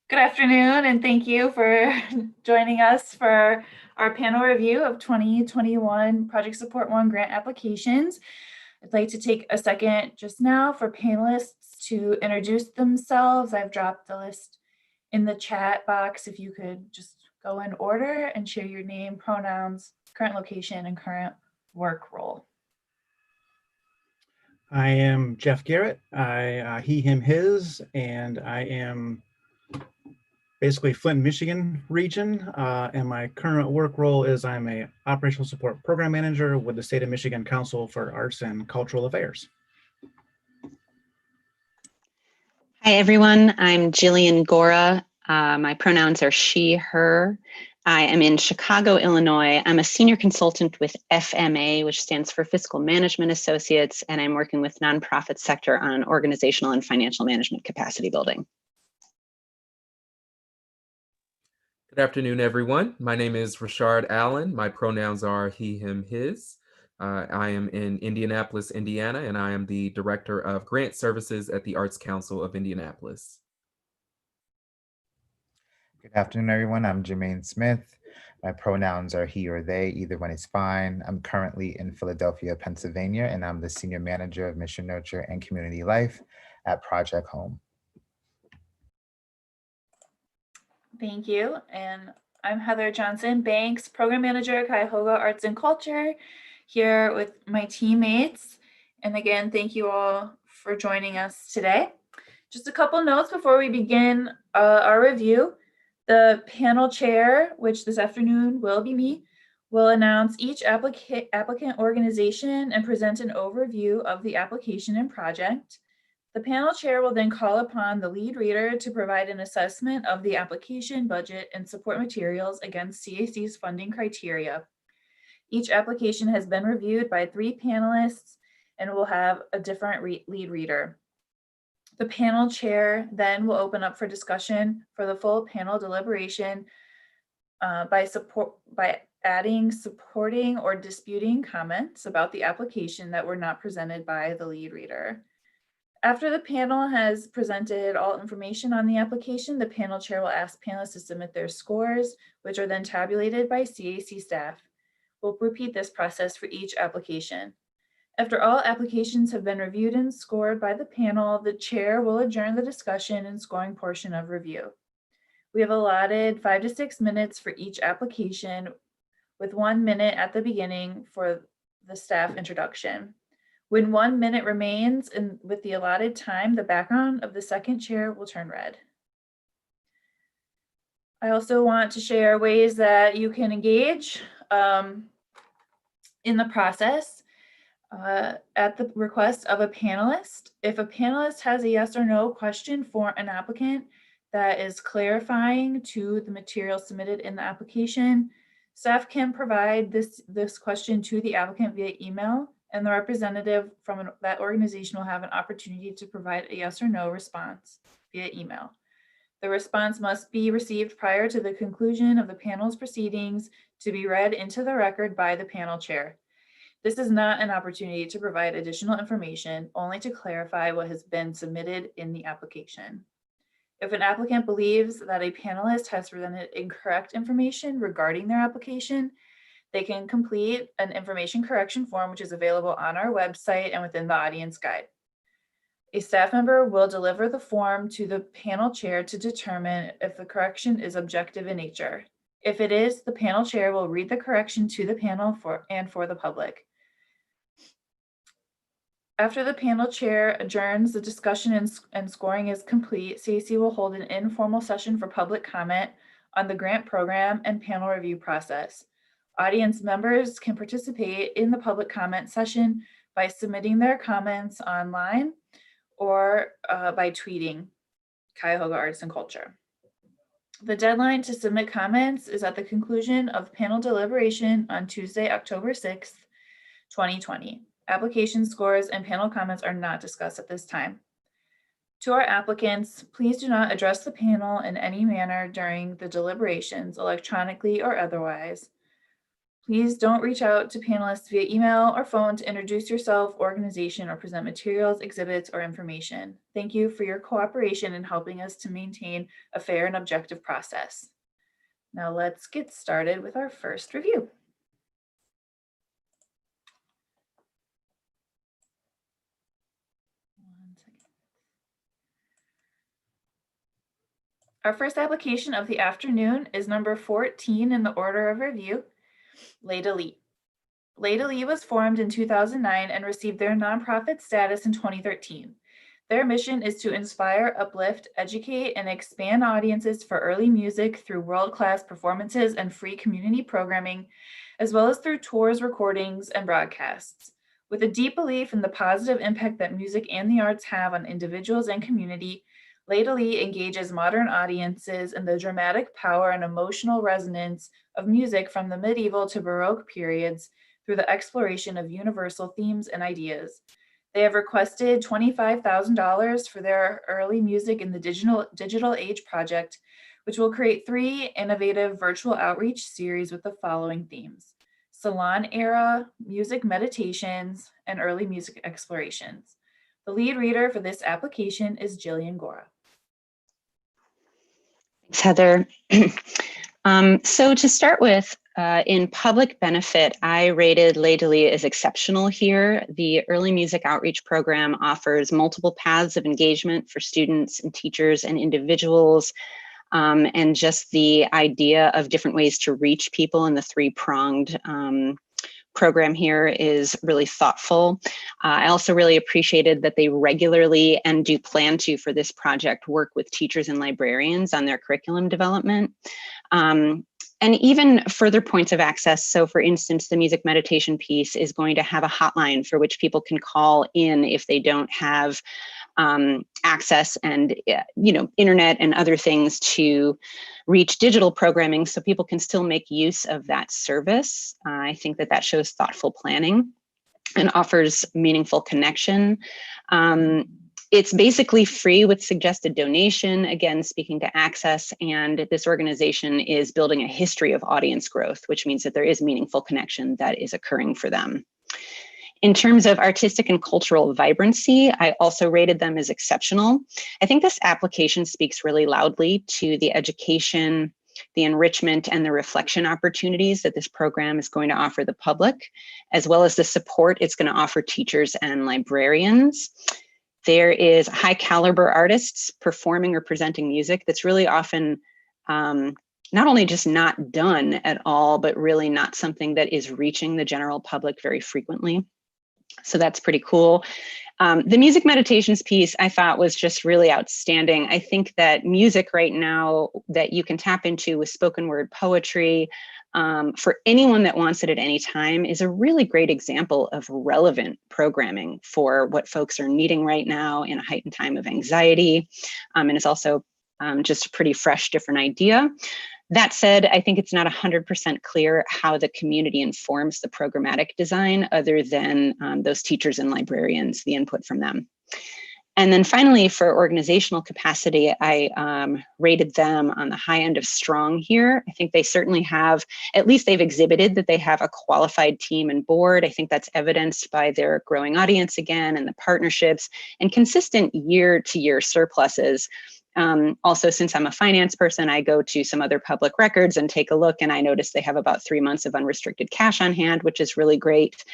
Good afternoon, and thank you for joining us for our panel review of 2021 Project Support 1 grant applications. I'd like to take a second just now for panelists to introduce themselves. I've dropped the list in the chat box. If you could just go in order and share your name, pronouns, current location, and current work role. I am Jeff Garrett. He, him, his, and I am basically Flint, Michigan region. And my current work role is I'm a operational support program manager with the State of Michigan Council for Arts and Cultural Affairs. Hi, everyone. I'm Jillian Gora. My pronouns are she, her. I am in Chicago, Illinois. I'm a senior consultant with FMA, which stands for Fiscal Management Associates, and I'm working with nonprofit sector on organizational and financial management capacity building. Good afternoon, everyone. My name is Rashard Allen. My pronouns are he, him, his. I am in Indianapolis, Indiana, and I am the Director of Grant Services at the Arts Council of Indianapolis. Good afternoon, everyone. I'm Jermaine Smith. My pronouns are he or they, either one is fine. I'm currently in Philadelphia, Pennsylvania, and I'm the Senior Manager of Mission Nurture and Community Life at Project Home. Thank you. And I'm Heather Johnson Banks, Program Manager, Cuyahoga Arts and Culture, here with my teammates. And again, thank you all for joining us today. Just a couple notes before we begin our review. The panel chair, which this afternoon will be me, will announce each applicant organization and present an overview of the application and project. The panel chair will then call upon the lead reader to provide an assessment of the application, budget, and support materials against CAC's funding criteria. Each application has been reviewed by 3 panelists and will have a different lead reader. The panel chair then will open up for discussion for the full panel deliberation by adding, supporting, or disputing comments about the application that were not presented by the lead reader. After the panel has presented all information on the application, the panel chair will ask panelists to submit their scores, which are then tabulated by CAC staff. We'll repeat this process for each application. After all applications have been reviewed and scored by the panel, the chair will adjourn the discussion and scoring portion of review. We have allotted 5 to 6 minutes for each application, with 1 minute at the beginning for the staff introduction. When 1 minute remains with the allotted time, the background of the second chair will turn red. I also want to share ways that you can engage in the process. At the request of a panelist. If a panelist has a yes or no question for an applicant that is clarifying to the material submitted in the application, staff can provide this question to the applicant via email, and the representative from that organization will have an opportunity to provide a yes or no response via email. The response must be received prior to the conclusion of the panel's proceedings to be read into the record by the panel chair. This is not an opportunity to provide additional information, only to clarify what has been submitted in the application. If an applicant believes that a panelist has presented incorrect information regarding their application, they can complete an information correction form, which is available on our website and within the audience guide. A staff member will deliver the form to the panel chair to determine if the correction is objective in nature. If it is, the panel chair will read the correction to the panel for the public. After the panel chair adjourns, the discussion and scoring is complete, CAC will hold an informal session for public comment on the grant program and panel review process. Audience members can participate in the public comment session by submitting their comments online or by tweeting Cuyahoga Arts and Culture. The deadline to submit comments is at the conclusion of panel deliberation on Tuesday, October 6th, 2020. Application scores and panel comments are not discussed at this time. To our applicants, please do not address the panel in any manner during the deliberations, electronically or otherwise. Please don't reach out to panelists via email or phone to introduce yourself, organization, or present materials, exhibits, or information. Thank you for your cooperation in helping us to maintain a fair and objective process. Now let's get started with our first review. Our first application of the afternoon is number 14 in the order of review, Leda Lee. Leda Lee was formed in 2009 and received their nonprofit status in 2013. Their mission is to inspire, uplift, educate, and expand audiences for early music through world-class performances and free community programming, as well as through tours, recordings, and broadcasts. With a deep belief in the positive impact that music and the arts have on individuals and community, Leda Lee engages modern audiences in the dramatic power and emotional resonance of music from the medieval to Baroque periods through the exploration of universal themes and ideas. They have requested $25,000 for their Early Music in the Digital Age project, which will create 3 innovative virtual outreach series with the following themes: Salon era, music meditations, and early music explorations. The lead reader for this application is Jillian Gora. Thanks, Heather. So to start with, in public benefit, I rated Leda Lee as exceptional here. The Early Music Outreach Program offers multiple paths of engagement for students and teachers and individuals, and just the idea of different ways to reach people in the 3-pronged program here is really thoughtful. I also really appreciated that they regularly, and do plan to for this project, work with teachers and librarians on their curriculum development. And even further points of access. So for instance, the music meditation piece is going to have a hotline for which people can call in if they don't have access and internet and other things to reach digital programming, so people can still make use of that service. I think that that shows thoughtful planning and offers meaningful connection. It's basically free with suggested donation, again, speaking to access, and this organization is building a history of audience growth, which means that there is meaningful connection that is occurring for them. In terms of artistic and cultural vibrancy, I also rated them as exceptional. I think this application speaks really loudly to the education, the enrichment, and the reflection opportunities that this program is going to offer the public, as well as the support it's going to offer teachers and librarians. There is high caliber artists performing or presenting music that's really often not only just not done at all, but really not something that is reaching the general public very frequently. So that's pretty cool. The music meditations piece I thought was just really outstanding. I think that music right now that you can tap into with spoken word poetry, for anyone that wants it at any time, is a really great example of relevant programming for what folks are needing right now in a heightened time of anxiety. And it's also just a pretty fresh, different idea. That said, I think it's not 100% clear how the community informs the programmatic design other than those teachers and librarians, the input from them. And then finally, for organizational capacity, I rated them on the high end of strong here. I think they certainly have, at least they've exhibited that they have a qualified team and board. I think that's evidenced by their growing audience again, and the partnerships and consistent year-to-year surpluses. Also, since I'm a finance person, I go to some other public records and take a look, and I notice they have about 3 months of unrestricted cash on hand, which is really great.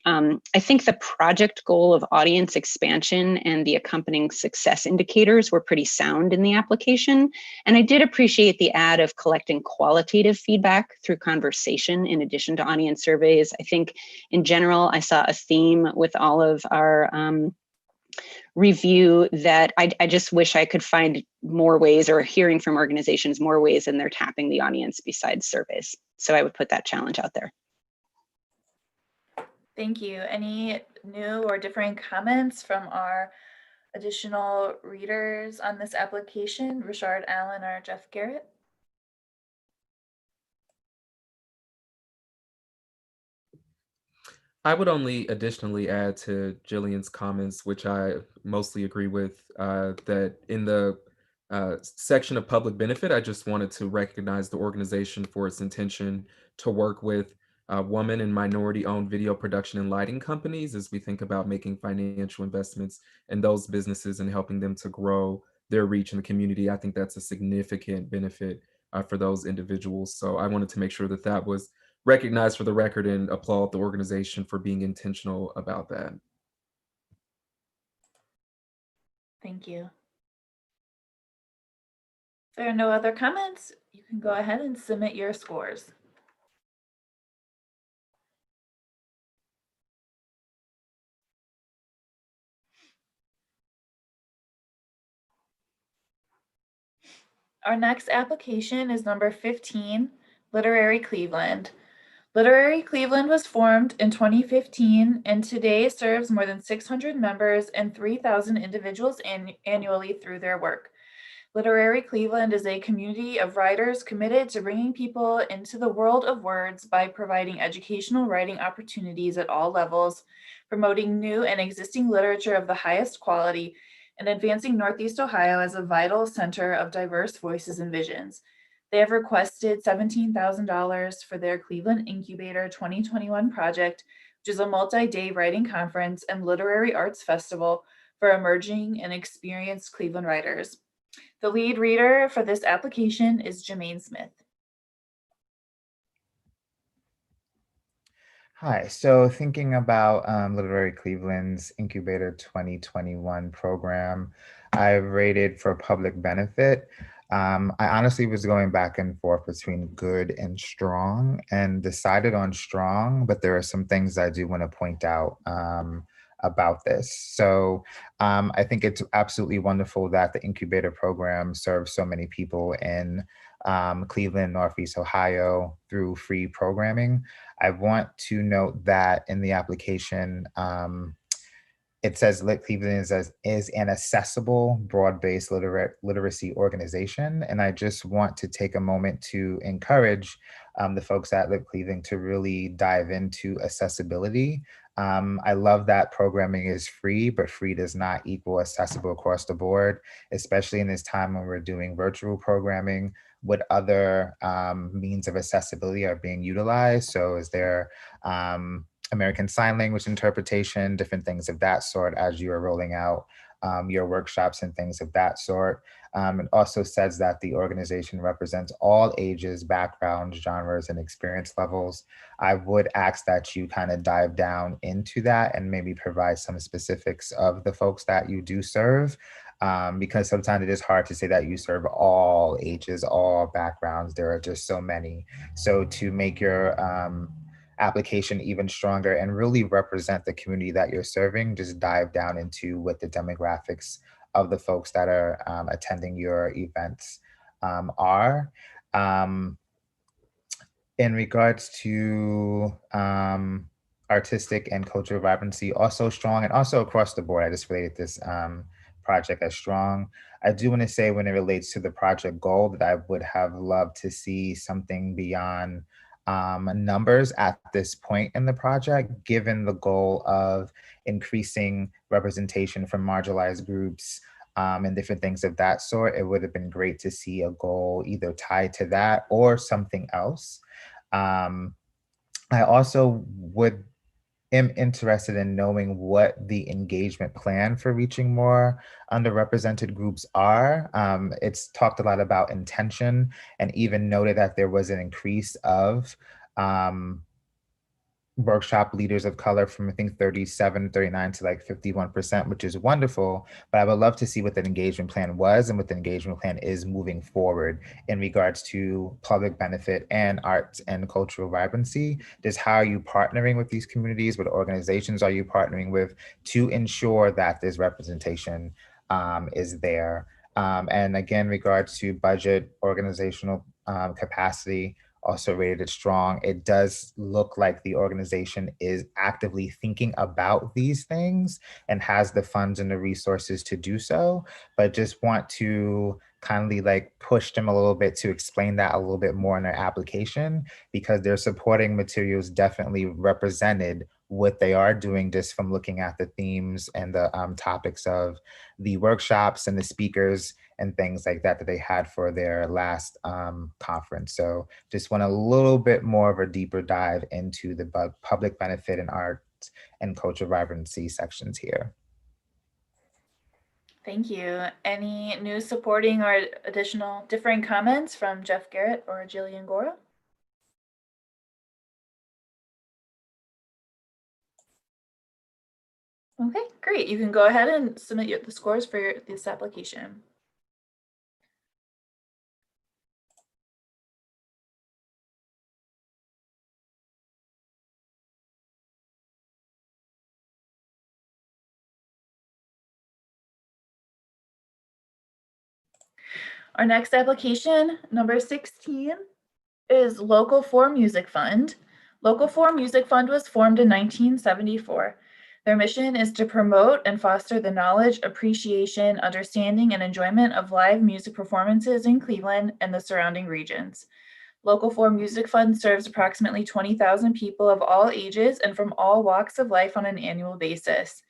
I think the project goal of audience expansion and the accompanying success indicators were pretty sound in the application. And I did appreciate the add of collecting qualitative feedback through conversation in addition to audience surveys. I think in general, I saw a theme with all of our review that I just wish I could find more ways, or hearing from organizations more ways than they're tapping the audience besides surveys. So I would put that challenge out there. Thank you. Any new or differing comments from our additional readers on this application, Richard Allen or Jeff Garrett? I would only additionally add to Jillian's comments, which I mostly agree with, that in the section of public benefit, I just wanted to recognize the organization for its intention to work with woman and minority-owned video production and lighting companies as we think about making financial investments in those businesses and helping them to grow their reach in the community. I think that's a significant benefit for those individuals. So I wanted to make sure that that was recognized for the record and applaud the organization for being intentional about that. Thank you. If there are no other comments, you can go ahead and submit your scores. Our next application is number 15, Literary Cleveland. Literary Cleveland was formed in 2015 and today serves more than 600 members and 3,000 individuals annually through their work. Literary Cleveland is a community of writers committed to bringing people into the world of words by providing educational writing opportunities at all levels, promoting new and existing literature of the highest quality, and advancing Northeast Ohio as a vital center of diverse voices and visions. They have requested $17,000 for their Cleveland Incubator 2021 project, which is a multi-day writing conference and literary arts festival for emerging and experienced Cleveland writers. The lead reader for this application is Jermaine Smith. Hi, so thinking about Literary Cleveland's Incubator 2021 program, I rated for public benefit. I honestly was going back and forth between good and strong and decided on strong, but there are some things I do want to point out about this. So I think it's absolutely wonderful that the Incubator program serves so many people in Cleveland, Northeast Ohio through free programming. I want to note that in the application, it says Lit Cleveland is an accessible, broad-based literacy organization. And I just want to take a moment to encourage the folks at Lit Cleveland to really dive into accessibility. I love that programming is free, but free does not equal accessible across the board, especially in this time when we're doing virtual programming. What other means of accessibility are being utilized? So is there American Sign Language interpretation, different things of that sort as you are rolling out your workshops and things of that sort. It also says that the organization represents all ages, backgrounds, genres, and experience levels. I would ask that you kind of dive down into that and maybe provide some specifics of the folks that you do serve. Because sometimes it is hard to say that you serve all ages, all backgrounds. There are just so many. So to make your application even stronger and really represent the community that you're serving, just dive down into what the demographics of the folks that are attending your events are. In regards to artistic and cultural vibrancy, also strong, and also across the board, I just rated this project as strong. I do want to say when it relates to the project goal that I would have loved to see something beyond numbers at this point in the project, given the goal of increasing representation from marginalized groups and different things of that sort. It would have been great to see a goal either tied to that or something else. I also am interested in knowing what the engagement plan for reaching more underrepresented groups are. It's talked a lot about intention and even noted that there was an increase of workshop leaders of color from I think 37, 39 to like 51%, which is wonderful. But I would love to see what the engagement plan was and what the engagement plan is moving forward in regards to public benefit and arts and cultural vibrancy. Just how are you partnering with these communities? What organizations are you partnering with to ensure that this representation is there? And again, regards to budget, organizational capacity, also rated it strong. It does look like the organization is actively thinking about these things and has the funds and the resources to do so, but just want to kindly like push them a little bit to explain that a little bit more in their application, because their supporting materials definitely represented what they are doing just from looking at the themes and the topics of the workshops and the speakers and things like that that they had for their last conference. So just want a little bit more of a deeper dive into the public benefit and art and cultural vibrancy sections here. Thank you. Any new supporting or additional differing comments from Jeff Garrett or Jillian Gora? Okay, great. You can go ahead and submit the scores for this application. Our next application, number 16, is Local 4 Music Fund. Local 4 Music Fund was formed in 1974. Their mission is to promote and foster the knowledge, appreciation, understanding, and enjoyment of live music performances in Cleveland and the surrounding regions. Local 4 Music Fund serves approximately 20,000 people of all ages and from all walks of life on an annual basis.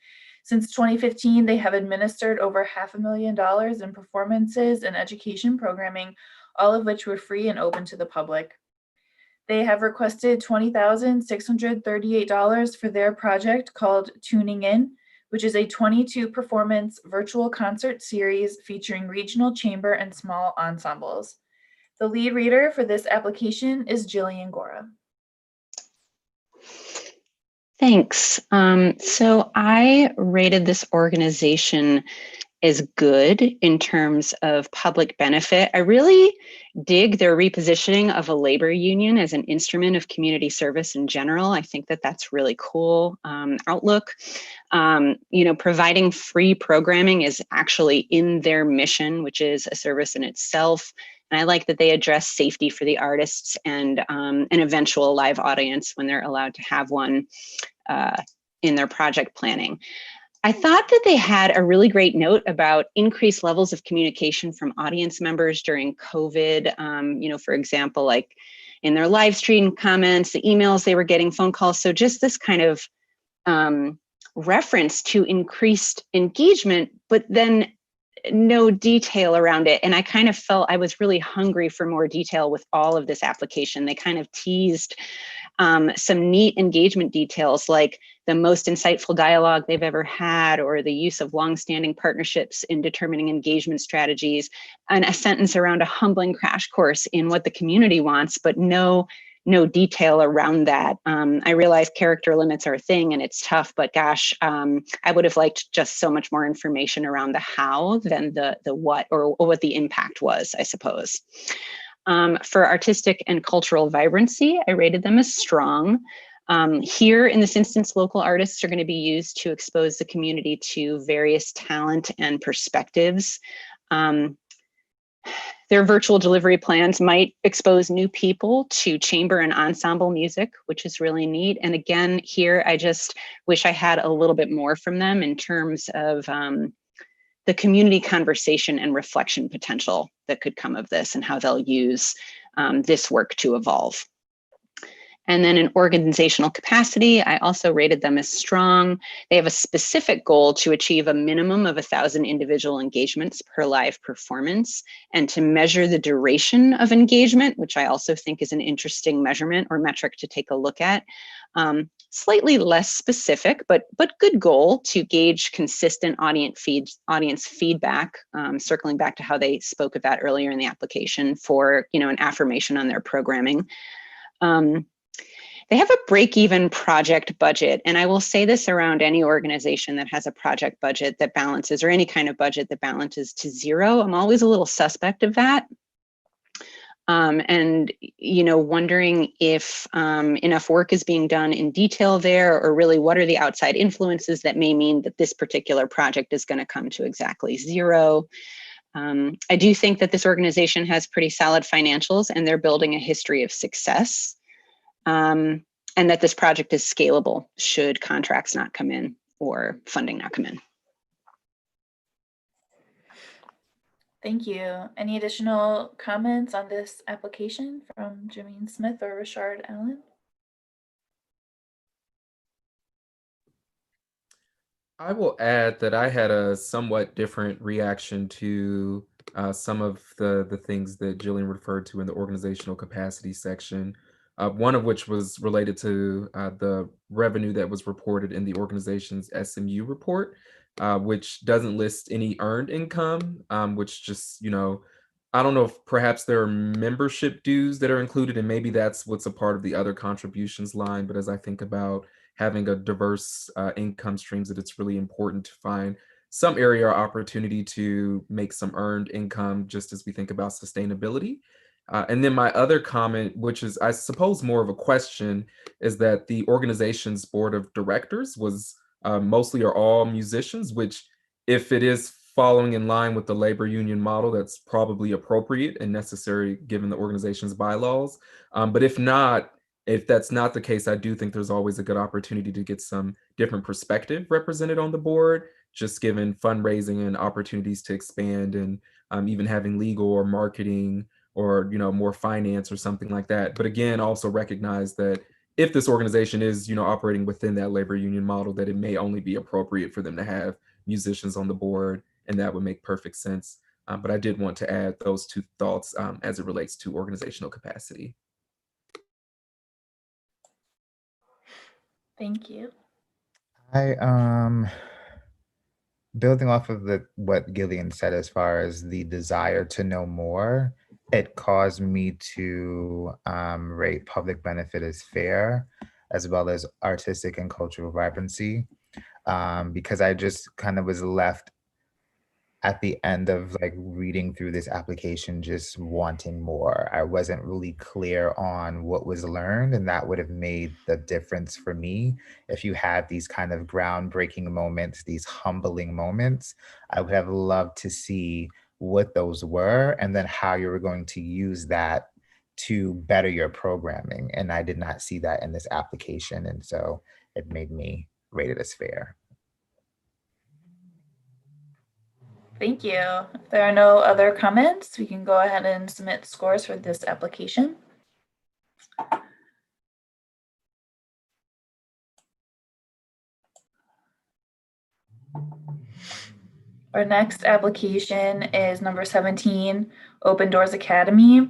Since 2015, they have administered over $500,000 in performances and education programming, all of which were free and open to the public. They have requested $20,638 for their project called Tuning In, which is a 22 performance virtual concert series featuring regional chamber and small ensembles. The lead reader for this application is Jillian Gora. Thanks. So I rated this organization as good in terms of public benefit. I really dig their repositioning of a labor union as an instrument of community service in general. I think that that's really cool outlook. Providing free programming is actually in their mission, which is a service in itself. And I like that they address safety for the artists and an eventual live audience when they're allowed to have one in their project planning. I thought that they had a really great note about increased levels of communication from audience members during COVID. For example, like in their live stream comments, the emails they were getting, phone calls. So just this kind of reference to increased engagement, but then no detail around it. And I kind of felt I was really hungry for more detail with all of this application. They kind of teased some neat engagement details like the most insightful dialogue they've ever had, or the use of longstanding partnerships in determining engagement strategies, and a sentence around a humbling crash course in what the community wants, but no detail around that. I realize character limits are a thing and it's tough, but gosh, I would have liked just so much more information around the how than the what, or what the impact was, I suppose. For artistic and cultural vibrancy, I rated them as strong. Here in this instance, local artists are going to be used to expose the community to various talent and perspectives. Their virtual delivery plans might expose new people to chamber and ensemble music, which is really neat. And again, here, I just wish I had a little bit more from them in terms of the community conversation and reflection potential that could come of this and how they'll use this work to evolve. And then in organizational capacity, I also rated them as strong. They have a specific goal to achieve a minimum of 1,000 individual engagements per live performance, and to measure the duration of engagement, which I also think is an interesting measurement or metric to take a look at. Slightly less specific, but good goal to gauge consistent audience feedback, circling back to how they spoke of that earlier in the application for an affirmation on their programming. They have a break-even project budget, and I will say this around any organization that has a project budget that balances, or any kind of budget that balances to zero. I'm always a little suspect of that. And wondering if enough work is being done in detail there, or really what are the outside influences that may mean that this particular project is going to come to exactly zero. I do think that this organization has pretty solid financials, and they're building a history of success. And that this project is scalable should contracts not come in or funding not come in. Thank you. Any additional comments on this application from Jermaine Smith or Richard Allen? I will add that I had a somewhat different reaction to some of the things that Jillian referred to in the organizational capacity section. One of which was related to the revenue that was reported in the organization's SMU report, which doesn't list any earned income, which just, I don't know if perhaps there are membership dues that are included, and maybe that's what's a part of the other contributions line. But as I think about having a diverse income streams, that it's really important to find some area or opportunity to make some earned income, just as we think about sustainability. And then my other comment, which is I suppose more of a question, is that the organization's board of directors was mostly or all musicians, which, if it is following in line with the labor union model, that's probably appropriate and necessary given the organization's bylaws. But if that's not the case, I do think there's always a good opportunity to get some different perspective represented on the board, just given fundraising and opportunities to expand, and even having legal or marketing or more finance or something like that. But again, also recognize that if this organization is operating within that labor union model, that it may only be appropriate for them to have musicians on the board, and that would make perfect sense. But I did want to add those two thoughts as it relates to organizational capacity. Thank you. I building off of what Gillian said as far as the desire to know more, it caused me to rate public benefit as fair, as well as artistic and cultural vibrancy, because I just kind of was left at the end of like reading through this application just wanting more. I wasn't really clear on what was learned, and that would have made the difference for me. If you had these kind of groundbreaking moments, these humbling moments, I would have loved to see what those were and then how you were going to use that to better your programming. And I did not see that in this application, and so it made me rate it as fair. Thank you. If there are no other comments, we can go ahead and submit scores for this application. Our next application is number 17, Open Doors Academy.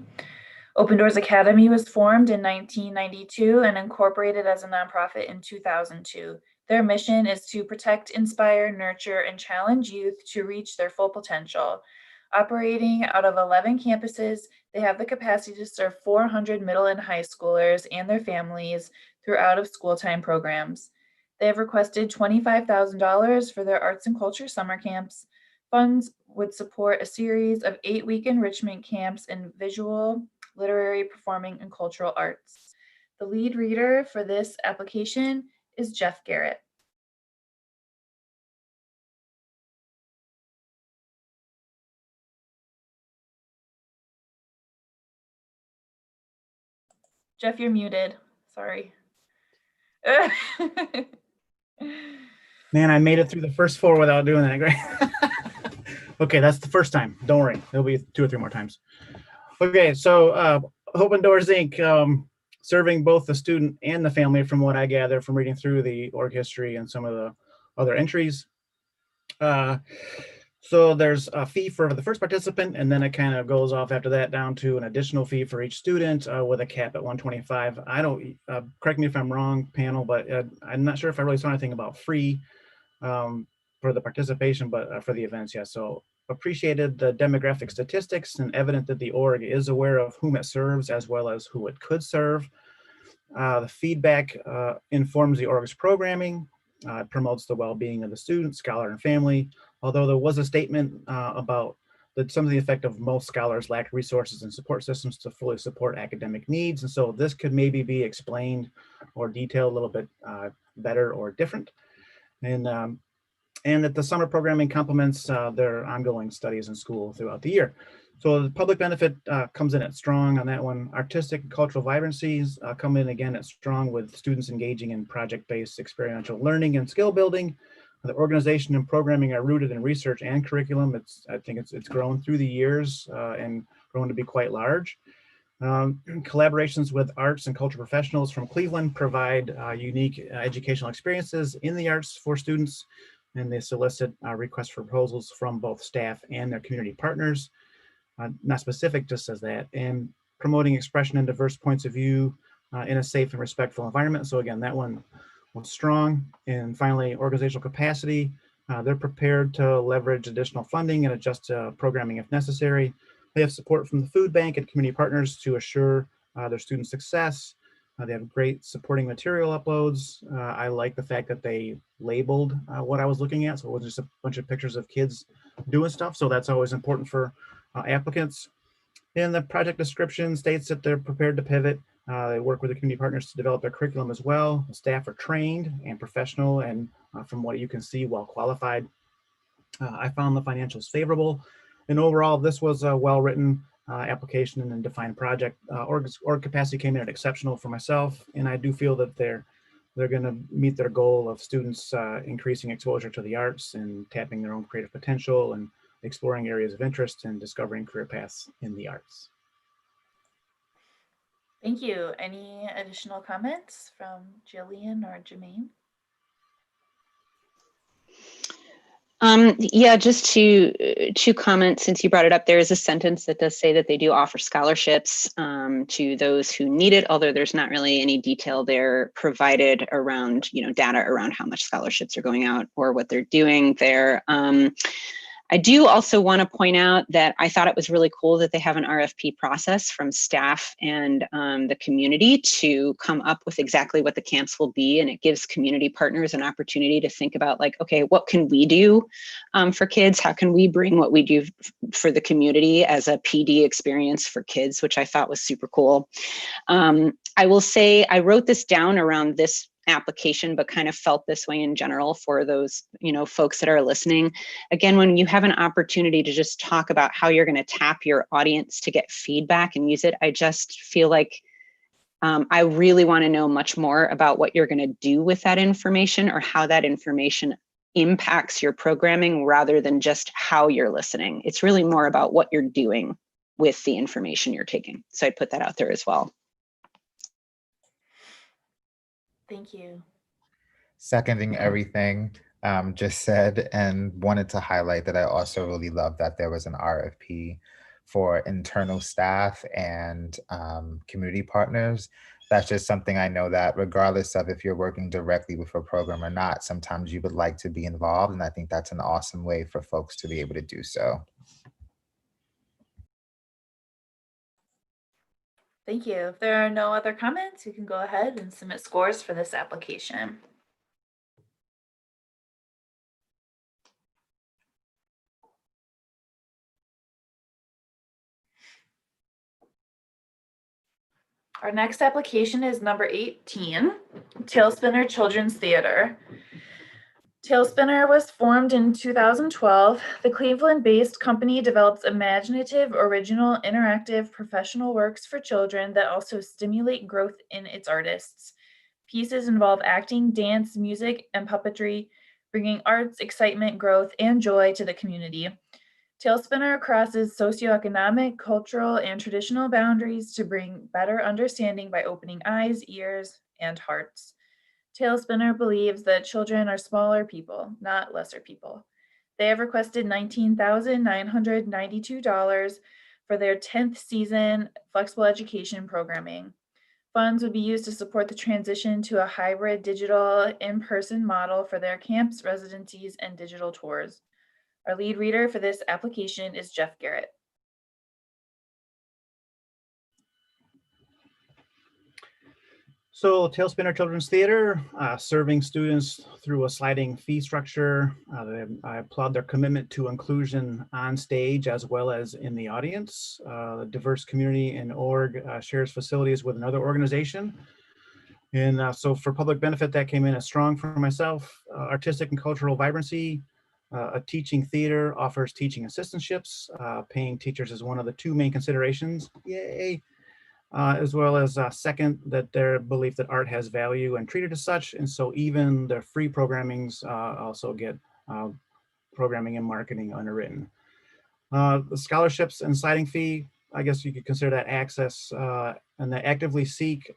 Open Doors Academy was formed in 1992 and incorporated as a nonprofit in 2002. Their mission is to protect, inspire, nurture, and challenge youth to reach their full potential. Operating out of 11 campuses, they have the capacity to serve 400 middle and high schoolers and their families through out-of-school time programs. They have requested $25,000 for their arts and culture summer camps. Funds would support a series of 8-week enrichment camps in visual, literary, performing, and cultural arts. The lead reader for this application is Jeff Garrett. Jeff, you're muted. Sorry. Man, I made it through the first 4 without doing that. Great. Okay, that's the first time. Don't worry. There'll be 2 or 3 more times. Okay, so Open Doors Inc., serving both the student and the family, from what I gather from reading through the org history and some of the other entries. So there's a fee for the first participant, and then it kind of goes off after that down to an additional fee for each student with a cap at $125. I don't, correct me if I'm wrong, panel, but I'm not sure if I really saw anything about free for the participation, but for the events, yeah. So appreciated the demographic statistics and evident that the org is aware of whom it serves as well as who it could serve. The feedback informs the org's programming. It promotes the well-being of the student, scholar, and family. Although there was a statement about that some of the effect of most scholars lack resources and support systems to fully support academic needs. And so this could maybe be explained or detailed a little bit better or different. And that the summer programming complements their ongoing studies in school throughout the year. So the public benefit comes in at strong on that one. Artistic and cultural vibrancies come in again at strong, with students engaging in project-based experiential learning and skill building. The organization and programming are rooted in research and curriculum. I think it's grown through the years and grown to be quite large. Collaborations with arts and cultural professionals from Cleveland provide unique educational experiences in the arts for students. and they solicit requests for proposals from both staff and their community partners. Not specific, just says that, and promoting expression and diverse points of view in a safe and respectful environment. So again, that one was strong. And finally, organizational capacity. They're prepared to leverage additional funding and adjust programming if necessary. They have support from the food bank and community partners to assure their student success. They have great supporting material uploads. I like the fact that they labeled what I was looking at, so it wasn't just a bunch of pictures of kids doing stuff. So that's always important for applicants. And the project description states that they're prepared to pivot. They work with the community partners to develop their curriculum as well. The staff are trained and professional, and from what you can see, well qualified. I found the financials favorable, and overall, this was a well-written application and defined project. Org capacity came in at exceptional for myself, and I do feel that they're going to meet their goal of students increasing exposure to the arts and tapping their own creative potential and exploring areas of interest and discovering career paths in the arts. Thank you. Any additional comments from Jillian or Jermaine? Yeah, just two comments since you brought it up. There is a sentence that does say that they do offer scholarships to those who need it, although there's not really any detail there provided around, data around how much scholarships are going out or what they're doing there. I do also want to point out that I thought it was really cool that they have an RFP process from staff and the community to come up with exactly what the camps will be. And it gives community partners an opportunity to think about like, okay, what can we do for kids? How can we bring what we do for the community as a PD experience for kids, which I thought was super cool. I will say I wrote this down around this application, but kind of felt this way in general for those, folks that are listening. Again, when you have an opportunity to just talk about how you're going to tap your audience to get feedback and use it, I just feel like I really want to know much more about what you're going to do with that information or how that information impacts your programming rather than just how you're listening. It's really more about what you're doing with the information you're taking. So I put that out there as well. Thank you. Seconding everything just said, and wanted to highlight that I also really love that there was an RFP for internal staff and community partners. That's just something I know that regardless of if you're working directly with a program or not, sometimes you would like to be involved. And I think that's an awesome way for folks to be able to do so. Thank you. If there are no other comments, you can go ahead and submit scores for this application. Our next application is number 18, Tailspinner Children's Theater. Tailspinner was formed in 2012. The Cleveland-based company develops imaginative, original, interactive, professional works for children that also stimulate growth in its artists. Pieces involve acting, dance, music, and puppetry, bringing arts, excitement, growth, and joy to the community. Tailspinner crosses socioeconomic, cultural, and traditional boundaries to bring better understanding by opening eyes, ears, and hearts. Tailspinner believes that children are smaller people, not lesser people. They have requested $19,992 for their 10th season flexible education programming. Funds would be used to support the transition to a hybrid digital in-person model for their camps, residencies, and digital tours. Our lead reader for this application is Jeff Garrett. So Tailspinner Children's Theater, serving students through a sliding fee structure. I applaud their commitment to inclusion on stage as well as in the audience. The diverse community and org shares facilities with another organization. And so for public benefit, that came in as strong for myself. Artistic and cultural vibrancy. A teaching theater offers teaching assistantships. Paying teachers is one of the two main considerations. Yay. As well as second, that their belief that art has value and treated as such. And so even their free programmings also get programming and marketing underwritten. The scholarships and sliding fee, I guess you could consider that access, and they actively seek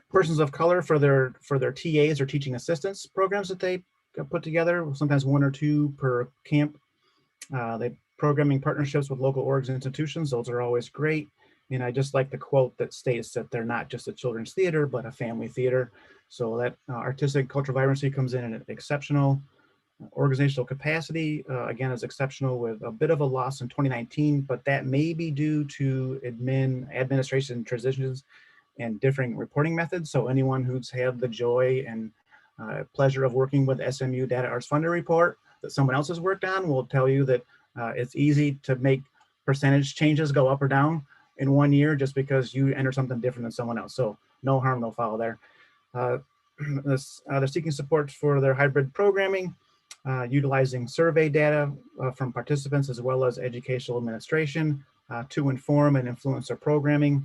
persons of color for their TAs or teaching assistants programs that they put together, sometimes 1 or 2 per camp. They programming partnerships with local orgs and institutions. Those are always great. And I just like the quote that states that they're not just a children's theater, but a family theater. So that artistic cultural vibrancy comes in at exceptional. Organizational capacity, again, is exceptional with a bit of a loss in 2019, but that may be due to administration transitions and differing reporting methods. So anyone who's had the joy and pleasure of working with SMU Data Arts Funder report that someone else has worked on will tell you that it's easy to make percentage changes go up or down in 1 year just because you enter something different than someone else. So no harm, no foul there. They're seeking support for their hybrid programming, utilizing survey data from participants as well as educational administration to inform and influence their programming.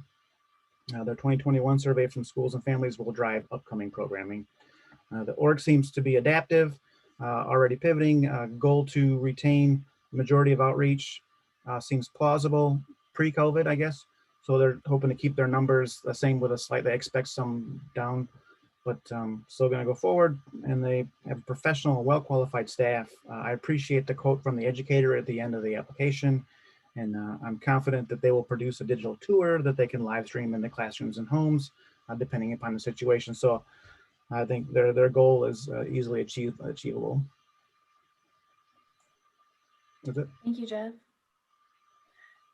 Their 2021 survey from schools and families will drive upcoming programming. The org seems to be adaptive, already pivoting. Goal to retain majority of outreach seems plausible pre-COVID, I guess. So they're hoping to keep their numbers the same with a slight, they expect some down, but still going to go forward. And they have professional, well-qualified staff. I appreciate the quote from the educator at the end of the application. And I'm confident that they will produce a digital tour that they can live stream in the classrooms and homes, depending upon the situation. So I think their goal is easily achievable. That's it. Thank you, Jeff.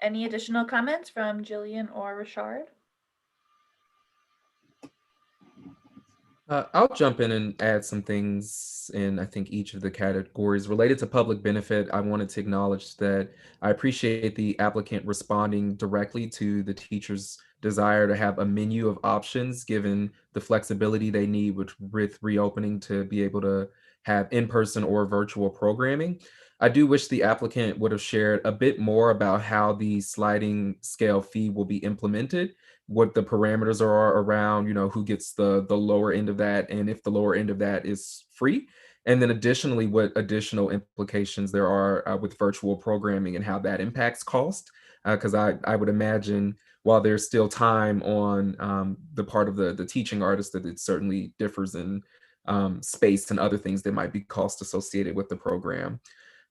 Any additional comments from Jillian or Richard? I'll jump in and add some things in, I think, each of the categories. Related to public benefit, I wanted to acknowledge that I appreciate the applicant responding directly to the teacher's desire to have a menu of options, given the flexibility they need with reopening to be able to have in-person or virtual programming. I do wish the applicant would have shared a bit more about how the sliding scale fee will be implemented, what the parameters are around, who gets the lower end of that, and if the lower end of that is free. And then additionally, what additional implications there are with virtual programming and how that impacts cost. Because I would imagine while there's still time on the part of the teaching artist, that it certainly differs in space and other things that might be cost associated with the program.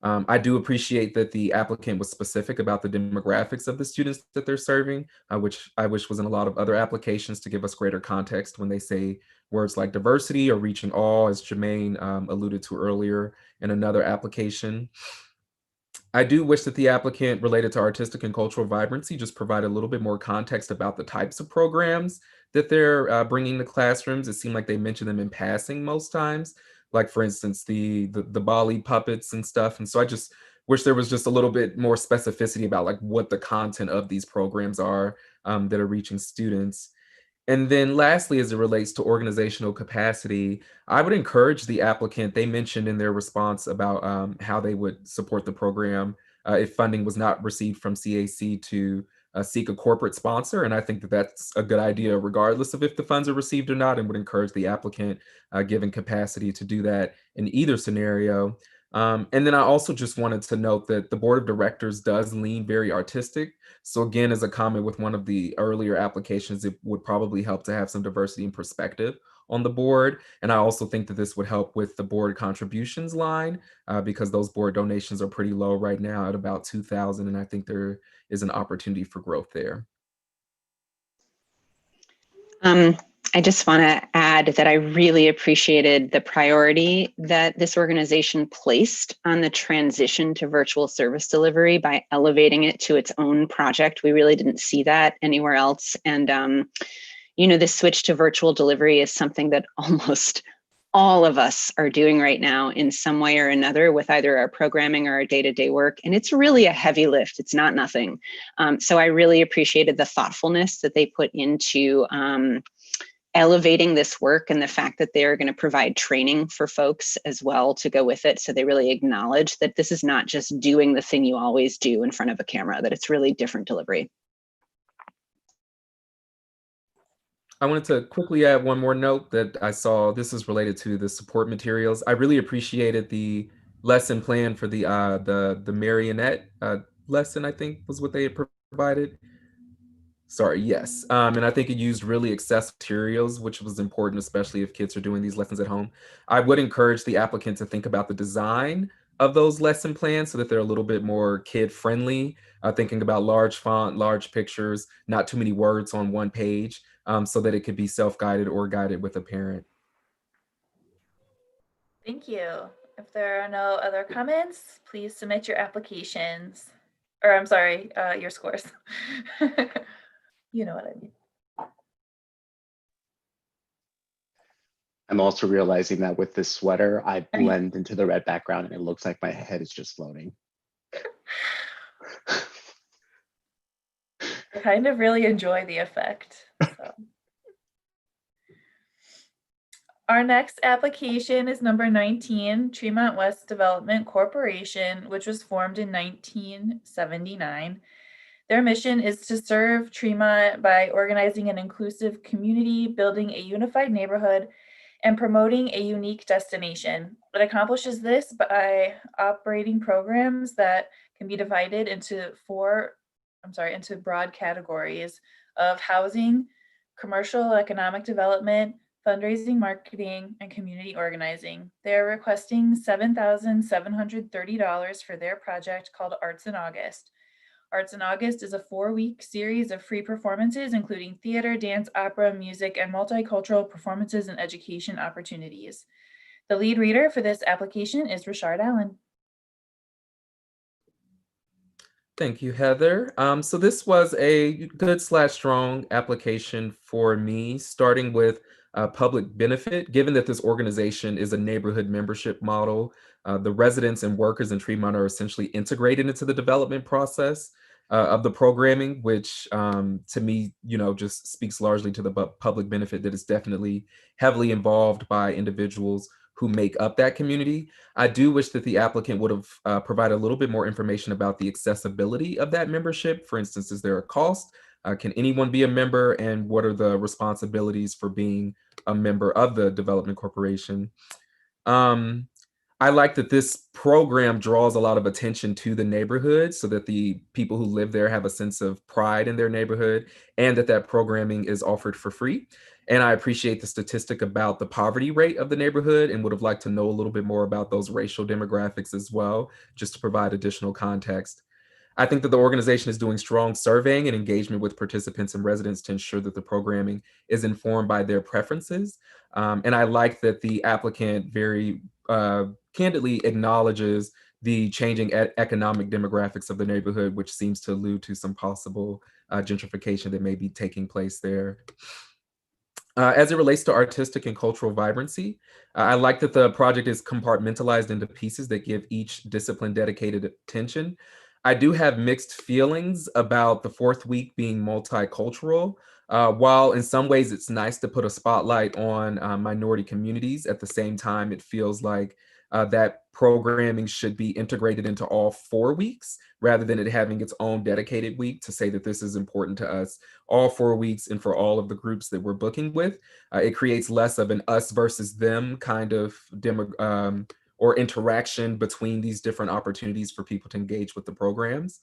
I do appreciate that the applicant was specific about the demographics of the students that they're serving, which I wish was in a lot of other applications to give us greater context when they say words like diversity or reaching all, as Jermaine alluded to earlier in another application. I do wish that the applicant related to artistic and cultural vibrancy just provide a little bit more context about the types of programs that they're bringing to classrooms. It seemed like they mentioned them in passing most times, like for instance, the Bali puppets and stuff. And so I just wish there was just a little bit more specificity about like what the content of these programs are that are reaching students. And then lastly, as it relates to organizational capacity, I would encourage the applicant, they mentioned in their response about how they would support the program if funding was not received from CAC to seek a corporate sponsor. And I think that that's a good idea, regardless of if the funds are received or not, and would encourage the applicant, given capacity, to do that in either scenario. And then I also just wanted to note that the board of directors does lean very artistic. So again, as a comment with one of the earlier applications, it would probably help to have some diversity and perspective on the board. And I also think that this would help with the board contributions line because those board donations are pretty low right now at about 2,000. And I think there is an opportunity for growth there. I just want to add that I really appreciated the priority that this organization placed on the transition to virtual service delivery by elevating it to its own project. We really didn't see that anywhere else. And, this switch to virtual delivery is something that almost all of us are doing right now in some way or another with either our programming or our day-to-day work. And it's really a heavy lift. It's not nothing. So I really appreciated the thoughtfulness that they put into elevating this work and the fact that they're going to provide training for folks as well to go with it. So they really acknowledge that this is not just doing the thing you always do in front of a camera, that it's really different delivery. I wanted to quickly add one more note that I saw. This is related to the support materials. I really appreciated the lesson plan for the marionette lesson, I think was what they had provided. Sorry, yes. And I think it used really accessible materials, which was important, especially if kids are doing these lessons at home. I would encourage the applicant to think about the design of those lesson plans so that they're a little bit more kid friendly, thinking about large font, large pictures, not too many words on one page, so that it could be self-guided or guided with a parent. Thank you. If there are no other comments, please submit your applications. Or I'm sorry, your scores. You know what I mean. I'm also realizing that with this sweater, I blend into the red background and it looks like my head is just floating. I kind of really enjoy the effect. So. Our next application is number 19, Tremont West Development Corporation, which was formed in 1979. Their mission is to serve Tremont by organizing an inclusive community, building a unified neighborhood, and promoting a unique destination. It accomplishes this by operating programs that can be divided into into broad categories of housing, commercial economic development, fundraising, marketing, and community organizing. They're requesting $7,730 for their project called Arts in August. Arts in August is a 4-week series of free performances, including theater, dance, opera, music, and multicultural performances and education opportunities. The lead reader for this application is Richard Allen. Thank you, Heather. So this was a good/strong application for me, starting with public benefit. Given that this organization is a neighborhood membership model, the residents and workers in Tremont are essentially integrated into the development process of the programming, which to me, just speaks largely to the public benefit that is definitely heavily involved by individuals who make up that community. I do wish that the applicant would have provided a little bit more information about the accessibility of that membership. For instance, is there a cost? Can anyone be a member? And what are the responsibilities for being a member of the development corporation? I like that this program draws a lot of attention to the neighborhood so that the people who live there have a sense of pride in their neighborhood, and that programming is offered for free. And I appreciate the statistic about the poverty rate of the neighborhood and would have liked to know a little bit more about those racial demographics as well, just to provide additional context. I think that the organization is doing strong surveying and engagement with participants and residents to ensure that the programming is informed by their preferences. And I like that the applicant very candidly acknowledges the changing economic demographics of the neighborhood, which seems to allude to some possible gentrification that may be taking place there. As it relates to artistic and cultural vibrancy, I like that the project is compartmentalized into pieces that give each discipline dedicated attention. I do have mixed feelings about the 4th week being multicultural. While in some ways it's nice to put a spotlight on minority communities, at the same time it feels like that programming should be integrated into all 4 weeks rather than it having its own dedicated week, to say that this is important to us all 4 weeks and for all of the groups that we're booking with. It creates less of an us versus them kind of or interaction between these different opportunities for people to engage with the programs.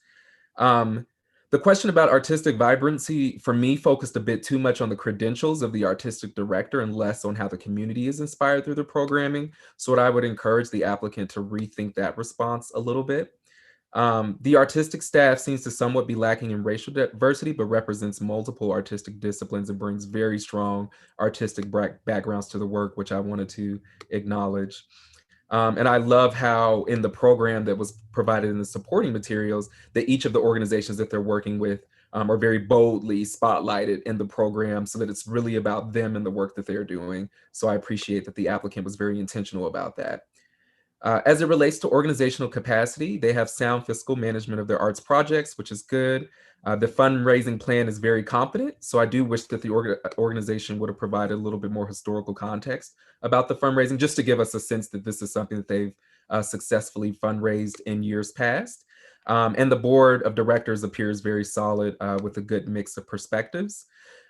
The question about artistic vibrancy for me focused a bit too much on the credentials of the artistic director and less on how the community is inspired through the programming. So what I would encourage the applicant to rethink that response a little bit. The artistic staff seems to somewhat be lacking in racial diversity, but represents multiple artistic disciplines and brings very strong artistic backgrounds to the work, which I wanted to acknowledge. And I love how in the program that was provided in the supporting materials, that each of the organizations that they're working with are very boldly spotlighted in the program so that it's really about them and the work that they're doing. So I appreciate that the applicant was very intentional about that. As it relates to organizational capacity, they have sound fiscal management of their arts projects, which is good. The fundraising plan is very confident, so I do wish that the organization would have provided a little bit more historical context about the fundraising, just to give us a sense that this is something that they've successfully fundraised in years past. And the board of directors appears very solid with a good mix of perspectives.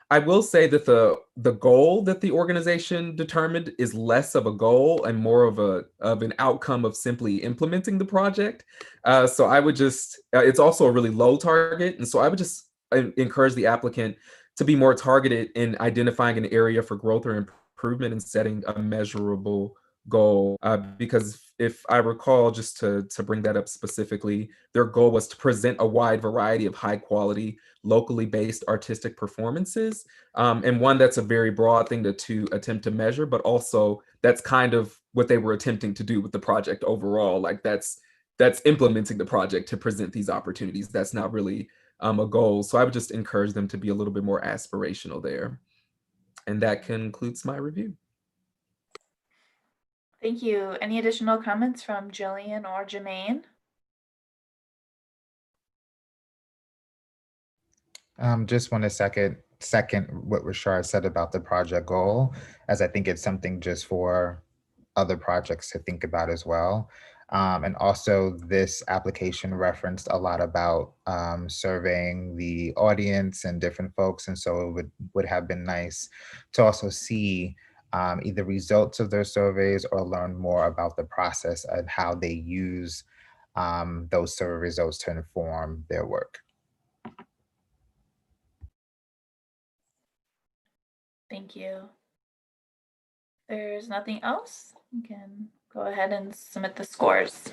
I will say that the goal that the organization determined is less of a goal and more of an outcome of simply implementing the project. So I would just, it's also a really low target. And so I would just encourage the applicant to be more targeted in identifying an area for growth or improvement and setting a measurable goal. Because if I recall, just to bring that up specifically, their goal was to present a wide variety of high quality, locally based artistic performances. And one, that's a very broad thing to attempt to measure, but also that's kind of what they were attempting to do with the project overall. Like that's implementing the project to present these opportunities. That's not really a goal. So I would just encourage them to be a little bit more aspirational there. And that concludes my review. Thank you. Any additional comments from Jillian or Jermaine? Just want to second what Rashard said about the project goal, as I think it's something just for other projects to think about as well. And also this application referenced a lot about surveying the audience and different folks. And so it would have been nice to also see either results of their surveys or learn more about the process and how they use those survey results to inform their work. Thank you. There's nothing else. You can go ahead and submit the scores.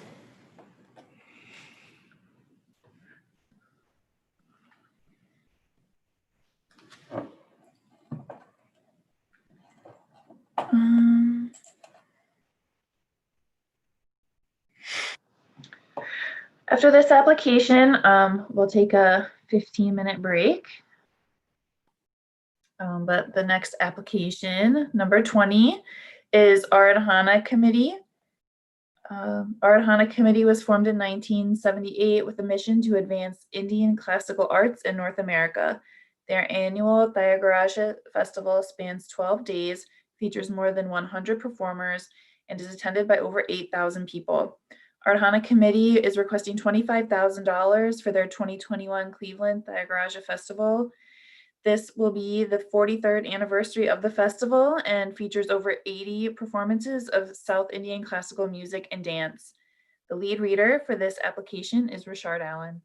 After this application, we'll take a 15-minute break. But the next application, number 20, is Ardhana Committee. Ardhana Committee was formed in 1978 with a mission to advance Indian classical arts in North America. Their annual Tyagaraja Festival spans 12 days, features more than 100 performers, and is attended by over 8,000 people. Ardhana Committee is requesting $25,000 for their 2021 Cleveland Tyagaraja Festival. This will be the 43rd anniversary of the festival and features over 80 performances of South Indian classical music and dance. The lead reader for this application is Rashard Allen.